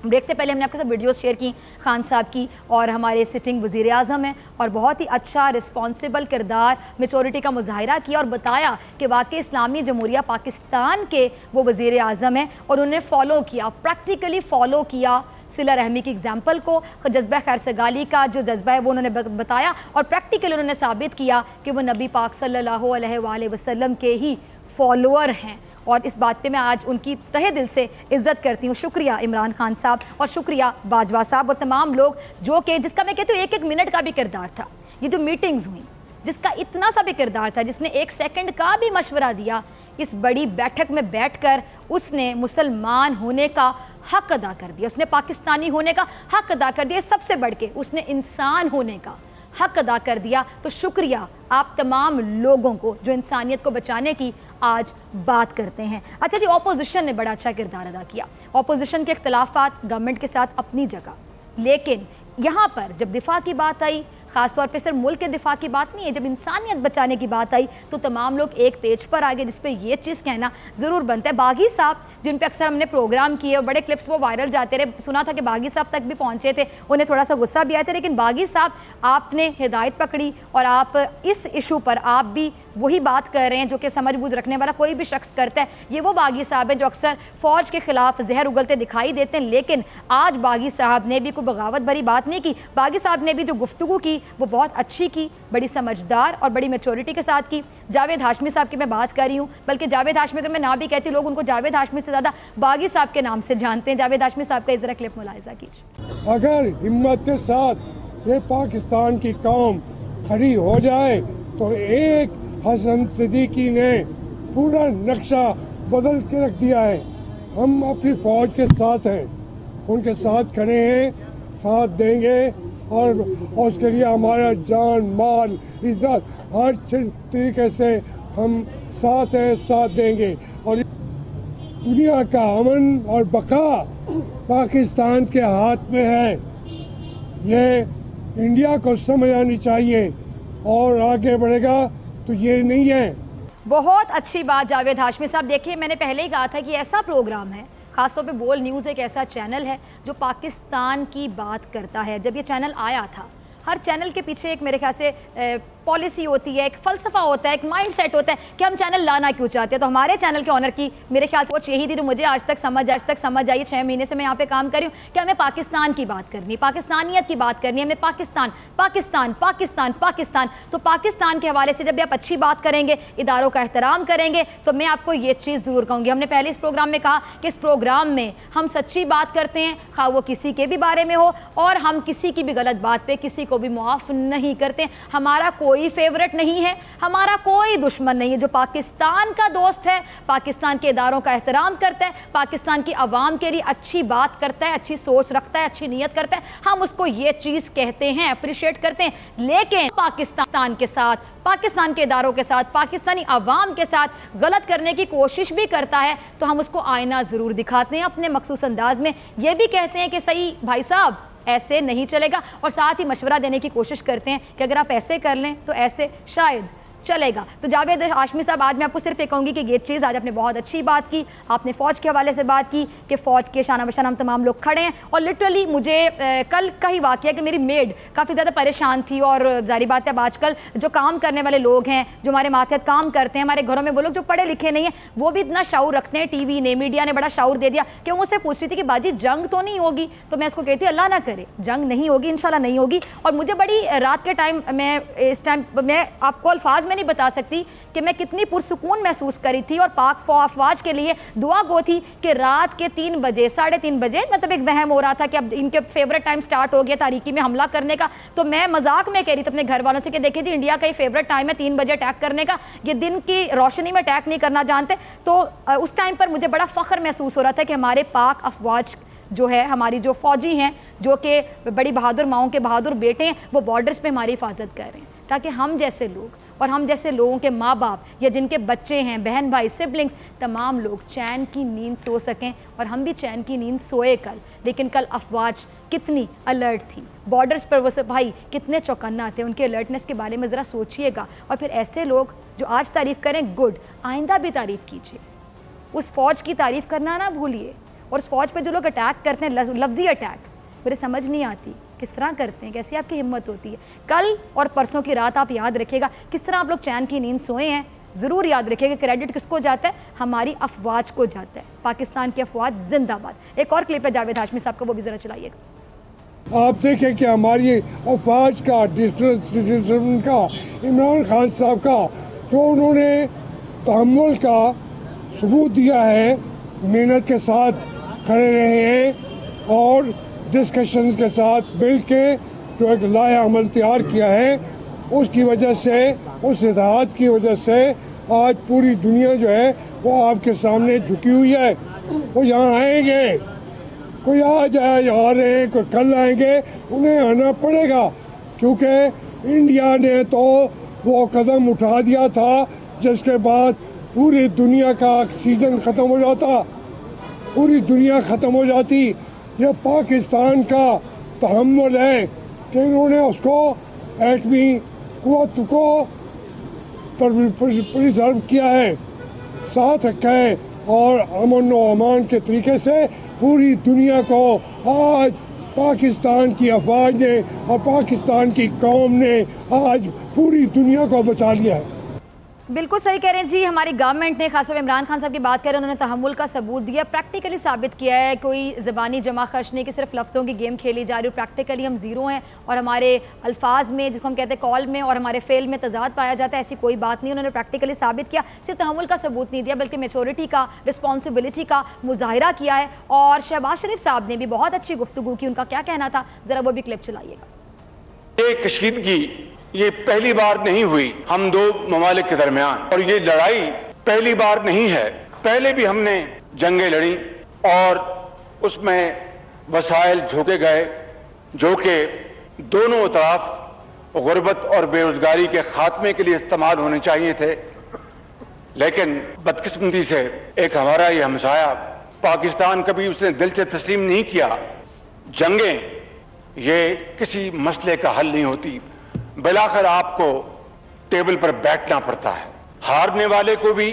Speaker 2: ब्रेक से पहले हमने आपके साथ वीडियोस शेयर की खान साहब की, और हमारे सिटिंग वज़ीर आज़म हैं और बहुत ही अच्छा रिस्पॉन्सिबल किरदार मेचोरिटी का मुजाहिरा किया और बताया कि वाकई इस्लामी जमहूरिया पाकिस्तान के वो वज़ीर आज़म हैं और उन्होंने फ़ॉलो किया, प्रैक्टिकली फ़ॉलो किया सिला रहमी की एग्जाम्पल को, जज्बा खैर सगाली का जो जज्बा है वो उन्होंने बताया और प्रैक्टिकली उन्होंने साबित किया कि वो नबी पाक सल्लल्लाहु अलैहि वसल्लम के ही फॉलोअर हैं। और इस बात पे मैं आज उनकी तहे दिल से इज़्ज़त करती हूँ। शुक्रिया इमरान खान साहब और शुक्रिया बाजवा साहब और तमाम लोग जो कि जिसका मैं कहती हूँ 1-1 मिनट का भी किरदार था। ये जो मीटिंग्स हुई जिसका इतना सा भी किरदार था, जिसने 1 सेकंड का भी मशवरा दिया, इस बड़ी बैठक में बैठकर उसने मुसलमान होने का हक अदा कर दिया, उसने पाकिस्तानी होने का हक अदा कर दिया, सबसे बढ़ के उसने इंसान होने का हक अदा कर दिया। तो शुक्रिया आप तमाम लोगों को जो इंसानियत को बचाने की आज बात करते हैं। अच्छा जी, ऑपोजिशन ने बड़ा अच्छा किरदार अदा किया। ऑपोजिशन के इख्तलाफात गवर्नमेंट के साथ अपनी जगह, लेकिन यहाँ पर जब दिफा की बात आई, ख़ासतौर पे सिर्फ मुल्क के दिफा की बात नहीं है, जब इंसानियत बचाने की बात आई तो तमाम लोग एक पेज पर आ गए, जिस पे ये चीज़ कहना ज़रूर बनता है। बागी साहब जिन पे अक्सर हमने प्रोग्राम किए और बड़े क्लिप्स वो वायरल जाते रहे, सुना था कि बागी साहब तक भी पहुँचे थे, उन्हें थोड़ा सा गुस्सा भी आया था, लेकिन बागी साहब आपने हिदायत पकड़ी और आप इस इशू पर आप भी वही बात कर रहे हैं जो कि समझ बूझ रखने वाला कोई भी शख्स करता है। ये वो बागी साहब हैं जो अक्सर फ़ौज के ख़िलाफ़ जहर उगलते दिखाई देते हैं, लेकिन आज बागी साहब ने भी कोई बगावत भरी बात नहीं की। बागी साहब ने भी जो गुफ्तगू की वो बहुत अच्छी की, बड़ी समझदार और बड़ी मैच्योरिटी के साथ की। जावेद हाशमी साहब की मैं बात कर रही हूँ, बल्कि जावेद हाशमी अगर मैं ना भी कहती, लोग उनको जावेद हाशमी से ज़्यादा बागी साहब के नाम से जानते हैं। जावेद हाशमी साहब का इस तरह क्लिप मुलाहिजा कीजिए।
Speaker 4: अगर हिम्मत के साथ ये पाकिस्तान की कौम खड़ी हो जाए तो एक हसन सिद्दीकी ने पूरा नक्शा बदल के रख दिया है। हम अपनी फ़ौज के साथ हैं, उनके साथ खड़े हैं, साथ देंगे और उसके लिए हमारा जान माल इज्जत हर तरीके से हम साथ हैं, साथ देंगे। और दुनिया का अमन और बका पाकिस्तान के हाथ में है, ये इंडिया को समझ आनी चाहिए और आगे बढ़ेगा तो ये नहीं है।
Speaker 2: बहुत अच्छी बात जावेद हाशमी साहब। देखिए, मैंने पहले ही कहा था कि ऐसा प्रोग्राम है, ख़ासतौर पे बोल न्यूज़ एक ऐसा चैनल है जो पाकिस्तान की बात करता है। जब ये चैनल आया था, हर चैनल के पीछे एक मेरे ख्याल से पॉलिसी होती है, एक फ़लसफ़ा होता है, एक माइंड सेट होता है कि हम चैनल लाना क्यों चाहते हैं। तो हमारे चैनल के ऑनर की मेरे ख्याल से सोच यही थी जो मुझे आज तक समझ आई। 6 महीने से मैं यहाँ पे काम कर रही हूँ कि हमें पाकिस्तान की बात करनी, पाकिस्तानियत की बात करनी है, हमें पाकिस्तान पाकिस्तान पाकिस्तान पाकिस्तान। तो पाकिस्तान के हवाले से जब भी आप अच्छी बात करेंगे, इदारों का एहतराम करेंगे, तो मैं आपको ये चीज़ ज़रूर कहूँगी। हमने पहले इस प्रोग्राम में कहा कि इस प्रोग्राम में हम सच्ची बात करते हैं, खा वो किसी के भी बारे में हो, और हम किसी की भी गलत बात पे किसी को भी मुआफ़ नहीं करते। हमारा कोई फेवरेट नहीं है, हमारा कोई दुश्मन नहीं है। जो पाकिस्तान का दोस्त है, पाकिस्तान के इदारों का एहतराम करता है, पाकिस्तान की आवाम के लिए अच्छी बात करता है, अच्छी सोच रखता है, अच्छी नीयत करता है, हम उसको ये चीज़ कहते हैं, अप्रिशिएट करते हैं। लेकिन पाकिस्तान के साथ, पाकिस्तान के इदारों के साथ, पाकिस्तानी आवाम के साथ गलत करने की कोशिश भी करता है तो हम उसको आईना ज़रूर दिखाते हैं अपने मखसूस अंदाज में। ये भी कहते हैं कि सही भाई साहब ऐसे नहीं चलेगा, और साथ ही मशवरा देने की कोशिश करते हैं कि अगर आप ऐसे कर लें तो ऐसे शायद चलेगा। तो जावेद हाशमी साहब, आज मैं आपको सिर्फ ये कहूँगी कि ये चीज़ आज आपने बहुत अच्छी बात की, आपने फ़ौज के हवाले से बात की कि फ़ौज के शाना बशाना हम तमाम लोग खड़े हैं। और लिटरली मुझे कल का ही वाक़या कि मेरी मेड काफ़ी ज़्यादा परेशान थी, और जारी बात है अब आजकल जो काम करने वाले लोग हैं, जो हमारे मातहत काम करते हैं हमारे घरों में, वो लोग जो पढ़े लिखे नहीं हैं वो भी इतना शाऊर रखते हैं। टीवी ने, मीडिया ने बड़ा शाऊर दे दिया कि वो मुझसे पूछ रही थी कि बाजी जंग तो नहीं होगी, तो मैं इसको कहती अल्लाह ना करे जंग नहीं होगी, इंशाल्लाह नहीं होगी। और मुझे बड़ी रात के टाइम, मैं इस टाइम मैं आपको अल्फाज में नहीं बता सकती कि मैं कितनी पुरसुकून महसूस करी थी और पाक अफवाज के लिए दुआ गो थी कि रात के 3 बजे 3:30 बजे, मतलब एक वहम हो रहा था कि अब इनके फेवरेट टाइम स्टार्ट हो गया तारीकी में हमला करने का। तो मैं मजाक में कह रही थी अपने घर वालों से कि देखिए जी, इंडिया का ही फेवरेट टाइम है 3 बजे अटैक करने का, ये दिन की रोशनी में अटैक नहीं करना जानते। तो उस टाइम पर मुझे बड़ा फ़ख्र महसूस हो रहा था कि हमारे पाक अफवाज जो है, हमारी जो फ़ौजी हैं, जो कि बड़ी बहादुर माओं के बहादुर बेटे हैं, वो बॉर्डर्स पे हमारी हिफाजत कर रहे हैं, ताकि हम जैसे लोग और हम जैसे लोगों के माँ बाप या जिनके बच्चे हैं, बहन भाई, सिबलिंग्स, तमाम लोग चैन की नींद सो सकें। और हम भी चैन की नींद सोए कल, लेकिन कल अफवाज कितनी अलर्ट थी बॉर्डर्स पर, वो सब भाई कितने चौकन्ना थे, उनके अलर्टनेस के बारे में ज़रा सोचिएगा। और फिर ऐसे लोग जो आज तारीफ़ करें गुड, आइंदा भी तारीफ़ कीजिए, उस फ़ौज की तारीफ़ करना ना भूलिए। और उस फ़ौज पर जो लोग अटैक करते हैं, लफ्ज़ी अटैक, मुझे समझ नहीं आती किस तरह करते हैं, कैसी आपकी हिम्मत होती है। कल और परसों की रात आप याद रखिएगा किस तरह आप लोग चैन की नींद सोए हैं। ज़रूर याद रखिएगा क्रेडिट किसको जाता है, हमारी अफवाज को जाता है। पाकिस्तान की अफवाज जिंदाबाद। एक और क्लिप है जावेद हाशमी साहब का, वो भी ज़रा चलाइएगा।
Speaker 4: आप देखें कि हमारी अफवाज का डिसिप्लिन का, इमरान खान साहब का, जो उन्होंने तहम्मुल का सबूत दिया है, मेहनत के साथ खड़े रहे हैं और डिस्कशंस के साथ मिल के जो एक लाया अमल तैयार किया है, उसकी वजह से, उस इत्तेहाद की वजह से आज पूरी दुनिया जो है वो आपके सामने झुकी हुई है। वो यहाँ आएंगे, कोई आज आ रहे हैं, कोई कल आएंगे, उन्हें आना पड़ेगा, क्योंकि इंडिया ने तो वो कदम उठा दिया था जिसके बाद पूरी दुनिया का ऑक्सीजन ख़त्म हो जाता, पूरी दुनिया ख़त्म हो जाती। यह पाकिस्तान का तहम्मुल है कि इन्होंने उसको एटमी क़ुव्वत को प्रिजर्व किया है, साथ रखा है, और अमन व अमान के तरीके से पूरी दुनिया को आज पाकिस्तान की अफवाज ने और पाकिस्तान की कौम ने आज पूरी दुनिया को बचा लिया है।
Speaker 2: बिल्कुल सही कह रहे हैं जी, हमारी गवर्नमेंट ने, खासतौर पर इमरान खान साहब की बात करें, उन्होंने तहम्मुल का सबूत दिया, प्रैक्टिकली साबित किया है। कोई ज़बानी जमा खर्च नहीं कि सिर्फ लफ्ज़ों की गेम खेली जा रही हो, प्रैक्टिकली हम ज़ीरो हैं और हमारे अल्फाज में, जिसको हम कहते हैं कॉल में, और हमारे फेल में तजाद पाया जाता है। ऐसी कोई बात नहीं, उन्होंने प्रैक्टिकली साबित किया। सिर्फ तहम्मुल का सबूत नहीं दिया बल्कि मैच्योरिटी का, रिस्पॉन्सिबिलिटी का मुजाहिरा किया है। और शहबाज शरीफ साहब ने भी बहुत अच्छी गुफ्तगू की, उनका क्या कहना था, ज़रा वो भी क्लिप चलाइएगा।
Speaker 5: ये कशीदगी ये पहली बार नहीं हुई हम दो ममालिक के दरमियान, और ये लड़ाई पहली बार नहीं है। पहले भी हमने जंगें लड़ी और उसमें वसाइल झोंके गए जो कि दोनों तरफ गुर्बत और बेरोजगारी के खात्मे के लिए इस्तेमाल होने चाहिए थे। लेकिन बदकिस्मती से एक हमारा ये हमसाया पाकिस्तान, कभी उसने दिल से तस्लीम नहीं किया। जंगें ये किसी मसले का हल नहीं होती, बिलाखिर आपको टेबल पर बैठना पड़ता है, हारने वाले को भी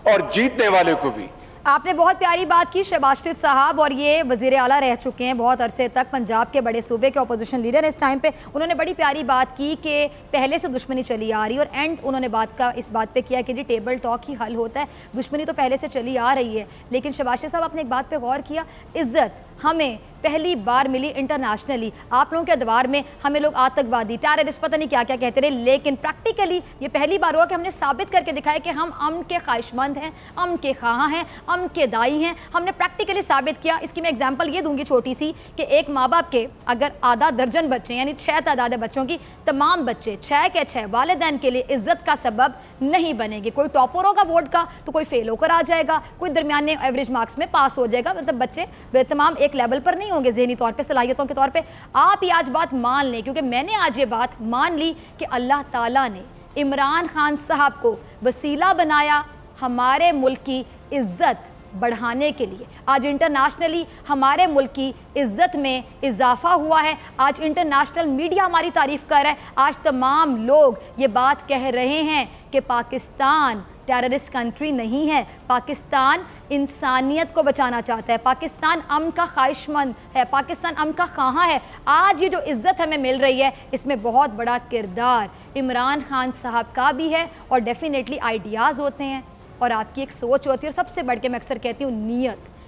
Speaker 5: और जीतने वाले को भी।
Speaker 2: आपने बहुत प्यारी बात की शहबाज शरीफ साहब, और ये वज़ीर आला रह चुके हैं बहुत अरसे तक, पंजाब के बड़े सूबे के अपोजिशन लीडर इस टाइम पे। उन्होंने बड़ी प्यारी बात की कि पहले से दुश्मनी चली आ रही है, और एंड उन्होंने इस बात पे किया कि जी टेबल टॉक ही हल होता है, दुश्मनी तो पहले से चली आ रही है। लेकिन शहबाज शरीफ साहब, आपने एक बात पर गौर किया, इज़्ज़त हमें पहली बार मिली इंटरनेशनली। आप लोगों के दरबार में हमें लोग आतंकवादी, टेररिस्ट, पता नहीं क्या क्या कहते रहे, लेकिन प्रैक्टिकली ये पहली बार हुआ कि हमने साबित करके दिखाया कि हम अमन के ख्वाहिशमंद हैं, अमन के ख़्वाह हैं, अमन के दाई हैं। हमने प्रैक्टिकली साबित किया। इसकी मैं एग्जांपल ये दूंगी छोटी सी कि एक माँ बाप के अगर आधा दर्जन बच्चे, यानी 6 तादाद बच्चों की, तमाम बच्चे 6 के 6 वालिदैन के लिए इज्जत का सबब नहीं बनेंगे। कोई टॉपर होगा बोर्ड का तो कोई फेल होकर आ जाएगा, कोई दरमियाने एवरेज मार्क्स में पास हो जाएगा, मतलब बच्चे तमाम एक लेवल पर नहीं होंगे ज़हनी तौर पे, सलाहियतों के तौर पे। आप ये आज बात मान लें, क्योंकि मैंने आज ये बात मान ली कि अल्लाह ताला ने इमरान खान साहब को वसीला बनाया हमारे मुल्क की इज्जत बढ़ाने के लिए। आज इंटरनेशनली हमारे मुल्क की इज्जत में इजाफा हुआ है। आज इंटरनेशनल मीडिया हमारी तारीफ कर रहा है। आज तमाम लोग ये बात कह रहे हैं कि पाकिस्तान टेररिस्ट कंट्री नहीं है, पाकिस्तान इंसानियत को बचाना चाहता है, पाकिस्तान अमन का ख्वाहिशमंद है, पाकिस्तान अमन का ख़्वाह है। आज ये जो इज़्ज़त हमें मिल रही है इसमें बहुत बड़ा किरदार इमरान खान साहब का भी है और डेफिनेटली आइडियाज़ होते हैं और आपकी एक सोच होती है। और सबसे बढ़ के मैं अक्सर कहती हूँ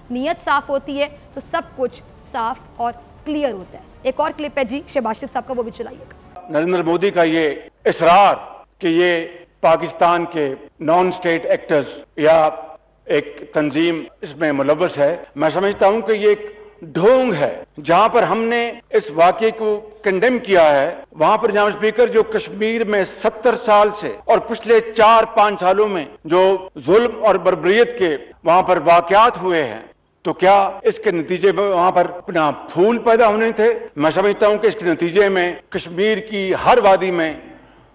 Speaker 2: नीयत साफ़ होती है तो सब कुछ साफ़ और क्लियर होता है। एक और क्लिप है जी शहबाज शरीफ साहब का, वो भी चलाइएगा।
Speaker 5: नरेंद्र मोदी का ये इसरार कि ये पाकिस्तान के नॉन स्टेट एक्टर्स या एक तंजीम इसमें मुलव्वस है, मैं समझता हूं कि ये एक ढोंग है। जहां पर हमने इस वाक़े को कंडेम किया है, वहां पर जनाब स्पीकर जो कश्मीर में 70 साल से और पिछले 4-5 सालों में जो जुल्म और बर्बरियत के वहां पर वाक़यात हुए हैं, तो क्या इसके नतीजे में वहां पर अपना फूल पैदा होने थे? मैं समझता हूं कि इसके नतीजे में कश्मीर की हर वादी में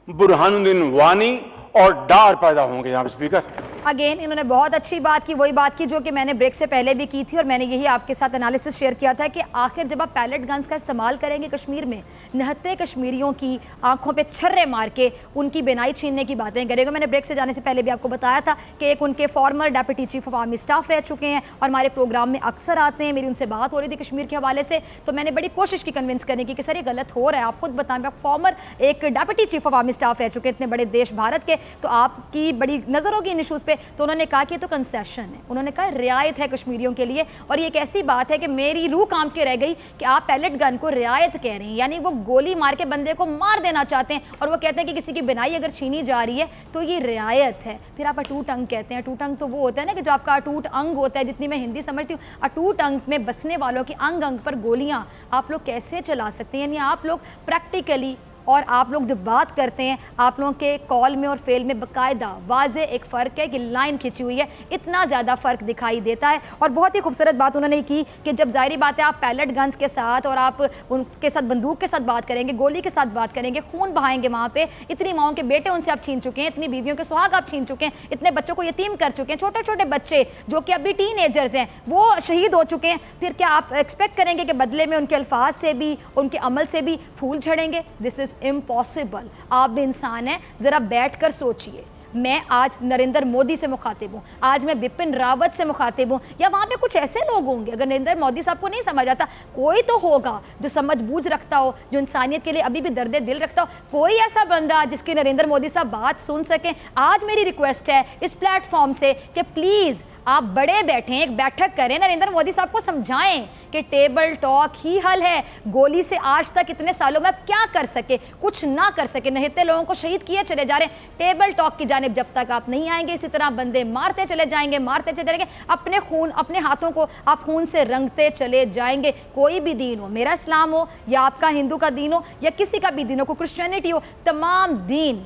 Speaker 5: बुरहानुद्दीन वानी और डार पैदा होंगे। जनाब स्पीकर
Speaker 2: अगेन इन्होंने बहुत अच्छी बात की, वही बात की जो कि मैंने ब्रेक से पहले भी की थी और मैंने यही आपके साथ एनालिसिस शेयर किया था कि आखिर जब आप पैलेट गन्स का इस्तेमाल करेंगे कश्मीर में, निहत्ते कश्मीरियों की आंखों पे छर्रे मार के उनकी बेनाई छीनने की बातें करेगा। मैंने ब्रेक से जाने से पहले भी आपको बताया था कि एक उनके farmer deputy chief of army staff रह चुके हैं और हमारे प्रोग्राम में अक्सर आते हैं। मेरी उनसे बात हो रही थी कश्मीर के हवाले से, तो मैंने बड़ी कोशिश की कन्विंस करने की कि सर ये गलत हो रहा है, आप खुद बताएं। आप फॉर्मर एक deputy chief of army staff रह चुके हैं इतने बड़े देश भारत के, तो आपकी बड़ी नज़र होगी इन इशूज़ पे। तो उन्होंने कहा कि तो कंसेशन है, उन्होंने कहा रियायत है कश्मीरियों के लिए। और ये एक ऐसी बात है कि मेरी रूह काम के रह गई कि आप पैलेट गन को रियायत कह रहे हैं, यानी वो गोली मार के बंदे को मार देना चाहते हैं और वो कहते हैं कि किसी की बिनाई अगर छीनी जा रही है तो ये रियायत है। फिर आप अटूट अंग कहते हैं। अटूट अंग तो वो होता है ना कि जो आपका अटूट अंग होता है, जितनी मैं हिंदी समझती हूँ, अटूट अंग में बसने वालों की अंग अंग पर गोलियाँ आप लोग कैसे चला सकते हैं? यानी आप लोग प्रैक्टिकली और आप लोग जब बात करते हैं आप लोगों के कॉल में और फेल में बाकायदा वाज़े एक फ़र्क है कि लाइन खिंची हुई है, इतना ज़्यादा फ़र्क दिखाई देता है। और बहुत ही खूबसूरत बात उन्होंने की कि जब ज़ाहिरी बात है आप पैलेट गन्स के साथ और आप उनके साथ बंदूक के साथ बात करेंगे, गोली के साथ बात करेंगे, खून बहाएंगे वहाँ पे, इतनी माओं के बेटे उनसे आप छीन चुके हैं, इतनी बीवियों के सुहाग आप छीन चुके हैं, इतने बच्चों को यतीम कर चुके हैं, छोटे छोटे बच्चे जो कि अभी टीनेजर्स हैं वो शहीद हो चुके हैं। फिर क्या आप एक्सपेक्ट करेंगे कि बदले में उनके अल्फाज से भी उनके अमल से भी फूल झड़ेंगे? This is impossible. आप भी इंसान हैं, ज़रा बैठ कर सोचिए। मैं आज नरेंद्र मोदी से मुखातिब हूँ, आज मैं बिपिन रावत से मुखातिब हूँ, या वहाँ पे कुछ ऐसे लोग होंगे, अगर नरेंद्र मोदी साहब को नहीं समझ आता, कोई तो होगा जो समझ बूझ रखता हो, जो इंसानियत के लिए अभी भी दर्द दिल रखता हो, कोई ऐसा बंदा जिसकी नरेंद्र मोदी साहब बात सुन सकें। आज मेरी रिक्वेस्ट है इस प्लेटफॉर्म से कि प्लीज़ आप बड़े बैठें, एक बैठक करें, नरेंद्र मोदी साहब को समझाएं कि टेबल टॉक ही हल है। गोली से आज तक इतने सालों में आप क्या कर सके? कुछ ना कर सके, निहत्ते लोगों को शहीद किए चले जा रहे हैं। टेबल टॉक की जानिब जब तक आप नहीं आएंगे, इसी तरह बंदे मारते चले जाएंगे, मारते चले जाएंगे, अपने खून अपने हाथों को आप खून से रंगते चले जाएंगे। कोई भी दीन हो, मेरा इस्लाम हो या आपका हिंदू का दीन हो या किसी का भी दीन हो, कोई क्रिश्चियनिटी हो, तमाम दीन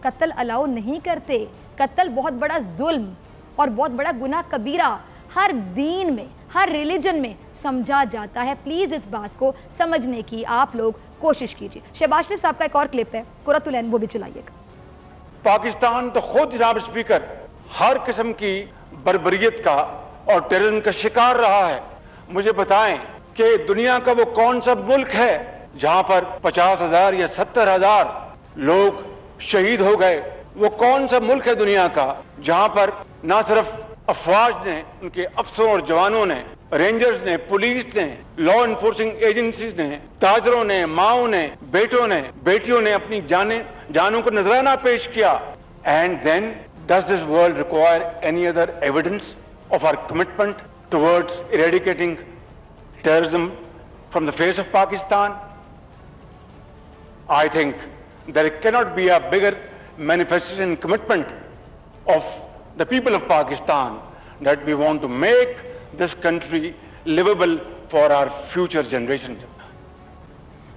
Speaker 2: कत्ल अलाउ नहीं करते। कत्ल बहुत बड़ा जुल्म और बहुत बड़ा गुनाह कबीरा हर दीन में, हर रिलीजन में समझा जाता है। प्लीज़ इस बात को समझने की आप लोग कोशिश कीजिए। शहबाज शरीफ साहब का एक और क्लिप है, कुर्रतुल ऐन, वो भी चलाइएगा।
Speaker 5: पाकिस्तान तो खुद जनाब स्पीकर हर किस्म की बर्बरियत का और टेररिज्म का शिकार रहा है। मुझे बताएं कि दुनिया का वो कौन सा मुल्क है जहां पर 50,000 या 70,000 लोग शहीद हो गए? वो कौन सा मुल्क है दुनिया का जहां पर ना सिर्फ अफवाज ने, उनके अफसरों और जवानों ने, रेंजर्स ने, पुलिस ने, लॉ इन्फोर्सिंग एजेंसीज ने, ताजरों ने, माओं ने, बेटों ने, बेटियों ने अपनी जानों को नजराना पेश किया? And then does this world require any other evidence of our commitment towards eradicating terrorism from the face of Pakistan? I think there cannot be a bigger manifestation commitment of the people of Pakistan that we want to make this country livable for our future generations.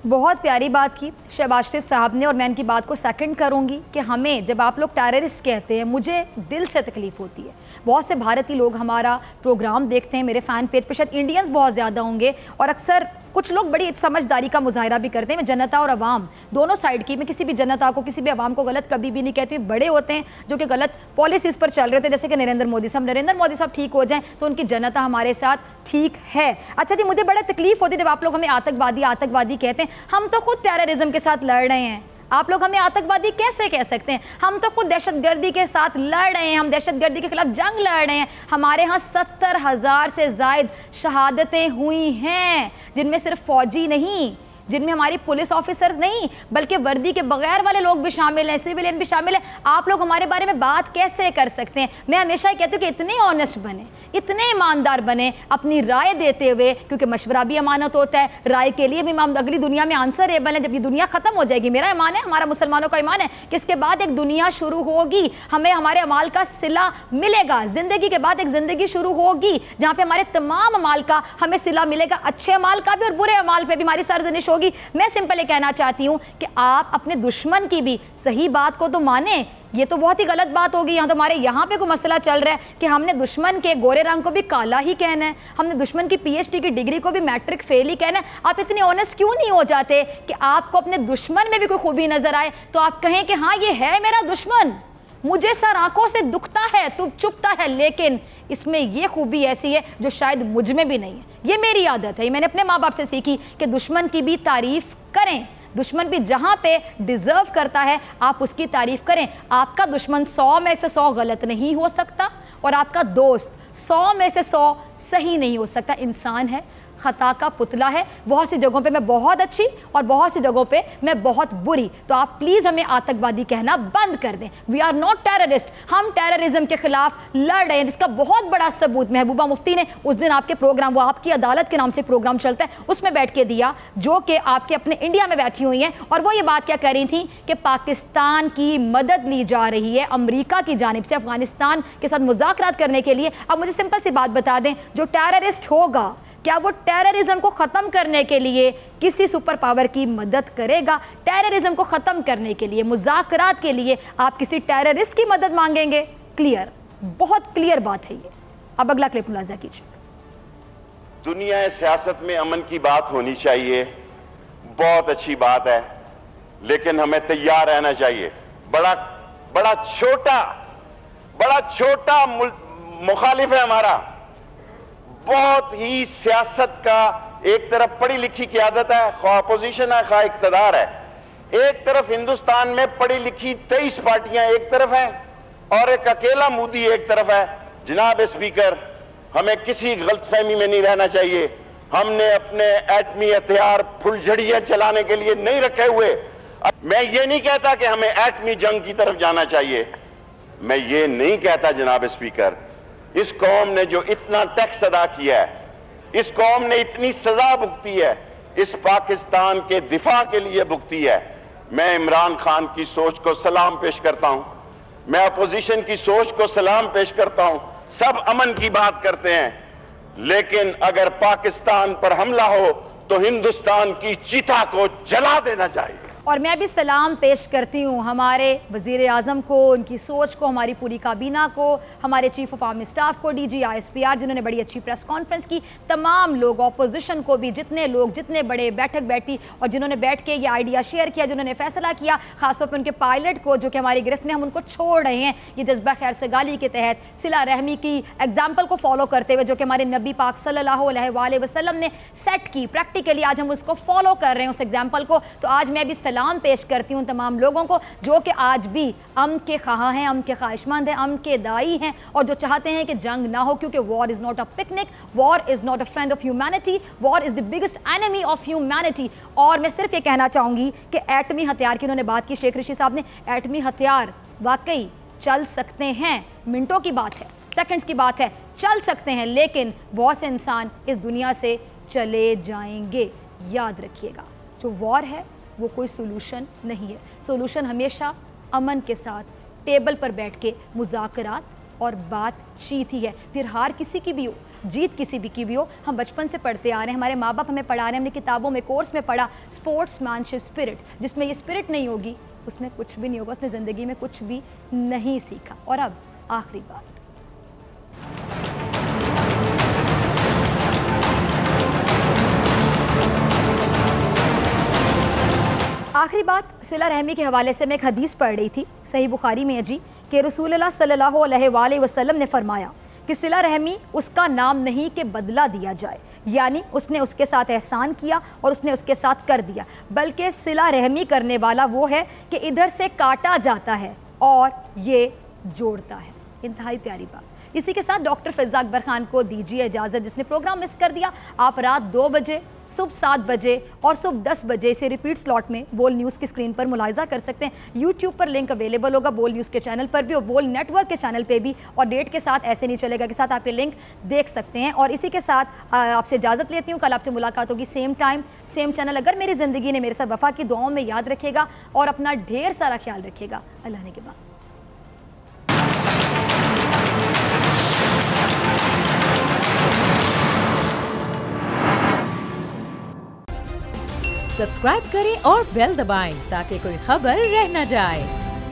Speaker 2: बहुत प्यारी बात की शहबाज शरीफ साहब ने और मैं इनकी बात को सेकंड करूंगी कि हमें जब आप लोग टेररिस्ट कहते हैं, मुझे दिल से तकलीफ़ होती है। बहुत से भारतीय लोग हमारा प्रोग्राम देखते हैं, मेरे फ़ैन पेज पे शायद इंडियंस बहुत ज़्यादा होंगे और अक्सर कुछ लोग बड़ी समझदारी का मुजाहरा भी करते हैं। मैं जनता और अवाम दोनों साइड की, मैं किसी भी जनता को किसी भी अवाम को गलत कभी भी नहीं कहती। बड़े होते हैं जो कि गलत पॉलिसीज़ पर चल रहे होते हैं, जैसे कि नरेंद्र मोदी साहब ठीक हो जाएं तो उनकी जनता हमारे साथ ठीक है। अच्छा जी, मुझे बड़ा तकलीफ होती है जब आप लोग हमें आतंकवादी कहते हैं। हम तो खुद टेररिज्म के साथ लड़ रहे हैं, आप लोग हमें आतंकवादी कैसे कह सकते हैं? हम तो खुद दहशतगर्दी के साथ लड़ रहे हैं, हम दहशतगर्दी के खिलाफ जंग लड़ रहे हैं। हमारे यहाँ 70,000 से ज़ायद शहादतें हुई हैं, जिनमें सिर्फ फौजी नहीं, जिनमें हमारी पुलिस ऑफिसर्स नहीं बल्कि वर्दी के बगैर वाले लोग भी शामिल हैं, सिविलियन भी शामिल हैं। आप लोग हमारे बारे में बात कैसे कर सकते हैं? मैं हमेशा ही कहती हूँ कि इतने ऑनेस्ट बने, इतने ईमानदार बने अपनी राय देते हुए, क्योंकि मशवरा भी अमानत होता है, राय के लिए भी अगली दुनिया में आंसरेबल है। जब ये दुनिया खत्म हो जाएगी, मेरा ईमान है, हमारा मुसलमानों का ईमान है कि इसके बाद एक दुनिया शुरू होगी, हमें हमारे अमाल का सिला मिलेगा। जिंदगी के बाद एक जिंदगी शुरू होगी जहाँ पे हमारे तमाम अमाल का हमें सिला मिलेगा, अच्छे अमाल का भी और बुरे अमाल पे भी हमारी सरजनिश होगी। मैं सिंपल ये कहना चाहती हूं कि आप अपने दुश्मन की भी सही बात को तो माने। ये तो बहुत ही गलत बात होगी। यहाँ तो हमारे यहाँ पे कोई मसला चल रहा है कि हमने दुश्मन के गोरे रंग को भी काला ही कहना है, हमने दुश्मन की PhD की डिग्री को भी मैट्रिक फेल ही कहना है। आप इतने ऑनेस्ट क्यों नहीं हो जाते कि आपको अपने दुश्मन में भी कोई खूबी नजर आए तो आप कहें कि हाँ ये है मेरा दुश्मन, मुझे सर आंखों से दुखता है, तू चुपता है, लेकिन इसमें ये खूबी ऐसी है जो शायद मुझ में भी नहीं है। ये मेरी आदत है, मैंने अपने माँ बाप से सीखी कि दुश्मन की भी तारीफ करें, दुश्मन भी जहाँ पे डिजर्व करता है आप उसकी तारीफ करें। आपका दुश्मन 100 में से 100 गलत नहीं हो सकता और आपका दोस्त 100 में से 100 सही नहीं हो सकता। इंसान है, खता का पुतला है, बहुत सी जगहों पे मैं बहुत अच्छी और बहुत सी जगहों पे मैं बहुत बुरी। तो आप प्लीज़ हमें आतंकवादी कहना बंद कर दें। वी आर नॉट टेररिस्ट, हम टेररिज्म के खिलाफ लड़ रहे हैं, जिसका बहुत बड़ा सबूत महबूबा मुफ्ती ने उस दिन आपके प्रोग्राम, वो आपकी अदालत के नाम से प्रोग्राम चलता है, उसमें बैठ के दिया, जो कि आपके अपने इंडिया में बैठी हुई हैं। और वो ये बात क्या कह रही थी कि पाकिस्तान की मदद ली जा रही है अमरीका की जानिब से अफगानिस्तान के साथ मुज़ाकरात करने के लिए। अब मुझे सिंपल सी बात बता दें, जो टेररिस्ट होगा क्या वो टेररिज्म को ख़त्म करने के लिए किसी सुपर पावर की मदद करेगा? टेररिज्म को ख़त्म करने के लिए, मुज़ाकरात के लिए आप किसी टेररिस्ट की मदद मांगेंगे? क्लियर, बहुत क्लियर बात है ये। अब अगला क्लिप मुलाजा कीजिए।
Speaker 6: दुनिया सियासत में अमन की बात होनी चाहिए, बहुत अच्छी बात है, लेकिन हमें तैयार रहना चाहिए। बड़ा छोटा मुखालिफ है हमारा, बहुत ही सियासत का एक तरफ पढ़ी लिखी क़यादत है, खा अपोजिशन है खा इक़्तिदार है। एक तरफ हिंदुस्तान में पढ़ी लिखी 23 पार्टियां एक तरफ हैं और एक अकेला मोदी एक तरफ है। जनाब स्पीकर, हमें किसी गलतफहमी में नहीं रहना चाहिए। हमने अपने एटमी हथियार फुलझड़ियां चलाने के लिए नहीं रखे हुए। मैं ये नहीं कहता कि हमें एटमी जंग की तरफ जाना चाहिए, मैं ये नहीं कहता जनाब स्पीकर। इस कौम ने जो इतना टैक्स अदा किया है, इस कौम ने इतनी सजा भुगती है, इस पाकिस्तान के दिफा के लिए भुगती है। मैं इमरान खान की सोच को सलाम पेश करता हूं, मैं अपोजिशन की सोच को सलाम पेश करता हूं। सब अमन की बात करते हैं, लेकिन अगर पाकिस्तान पर हमला हो तो हिंदुस्तान की चिता को जला देना चाहिए।
Speaker 2: और मैं भी सलाम पेश करती हूँ हमारे वज़ीर आज़म को, उनकी सोच को, हमारी पूरी काबीना को, हमारे चीफ ऑफ आर्मी स्टाफ को, DG ISPR जिन्होंने बड़ी अच्छी प्रेस कॉन्फ्रेंस की, तमाम लोग, ऑपोजिशन को भी, जितने लोग, जितने बड़े बैठक बैठी और जिन्होंने बैठ के ये आइडिया शेयर किया, जिन्होंने फैसला किया, खासतौर पर उनके पायलट को जो कि हमारी गिरफ्त में, हम उनको छोड़ रहे हैं। ये जज्बा खैर सगाली के तहत सिला रहमी की एग्जाम्पल को फॉलो करते हुए, जो कि हमारे नबी पाक सल्लल्लाहु अलैहि वसल्लम ने सेट की, प्रैक्टिकली आज हम उसको फॉलो कर रहे हैं उस एग्जाम्पल को। तो आज मैं भी सलाम पेश करती हूं तमाम लोगों को जो कि आज भी अमन के ख्वाह हैं, अमन के ख्वाहिशमंद हैं, अमन के दाई हैं और जो चाहते हैं कि जंग ना हो, क्योंकि war is not a picnic, war is not a friend of humanity, war is the biggest enemy of humanity. और मैं सिर्फ ये कहना चाहूँगी कि एटमी हथियार की उन्होंने बात की, शेख ऋषि साहब ने, एटमी हथियार वाकई चल सकते हैं, मिनटों की बात है, सेकंड्स की बात है, चल सकते हैं, लेकिन बहुत से इंसान इस दुनिया से चले जाएंगे। याद रखिएगा, जो वॉर है वो कोई सोल्यूशन नहीं है। सोल्यूशन हमेशा अमन के साथ टेबल पर बैठ के मुज़ाकरात और बातचीत ही है। फिर हार किसी की भी हो, जीत किसी भी की भी हो, हम बचपन से पढ़ते आ रहे हैं, हमारे माँ बाप हमें पढ़ा रहे हैं, हमने किताबों में, कोर्स में पढ़ा, स्पोर्ट्समैनशिप स्पिरिट। जिसमें ये स्पिरिट नहीं होगी उसमें कुछ भी नहीं होगा, उसने ज़िंदगी में कुछ भी नहीं सीखा। और अब आखिरी बात, आखिरी बात सिला रहमी के हवाले से मैं एक हदीस पढ़ रही थी, सही बुखारी में है जी, कि रसूलुल्लाह सल्लल्लाहु अलैहि वसल्लम ने फरमाया कि सिला रहमी उसका नाम नहीं कि बदला दिया जाए, यानी उसने उसके साथ एहसान किया और उसने उसके साथ कर दिया, बल्कि सिला रहमी करने वाला वो है कि इधर से काटा जाता है और ये जोड़ता है। इंतहाई प्यारी बात। इसी के साथ डॉक्टर फ़िज़ा अकबर खान को दीजिए इजाज़त। जिसने प्रोग्राम मिस कर दिया, आप रात 2 बजे, सुबह 7 बजे और सुबह 10 बजे इसे रिपीट स्लॉट में बोल न्यूज़ की स्क्रीन पर मुलाहिज़ा कर सकते हैं। यूट्यूब पर लिंक अवेलेबल होगा, बोल न्यूज़ के चैनल पर भी और बोल नेटवर्क के चैनल पे भी, और डेट के साथ ऐसे नहीं चलेगा के साथ आप ये लिंक देख सकते हैं। और इसी के साथ आपसे इजाज़त लेती हूँ। कल आपसे मुलाकात होगी सेम टाइम सेम चैनल। अगर मेरी ज़िंदगी ने मेरे साथ वफ़ा की, दुआओं में याद रखेगा और अपना ढेर सारा ख्याल रखेगा। अल्लाह ने के बाद।
Speaker 1: सब्सक्राइब करें और बेल दबाएं ताकि कोई खबर रह न जाए।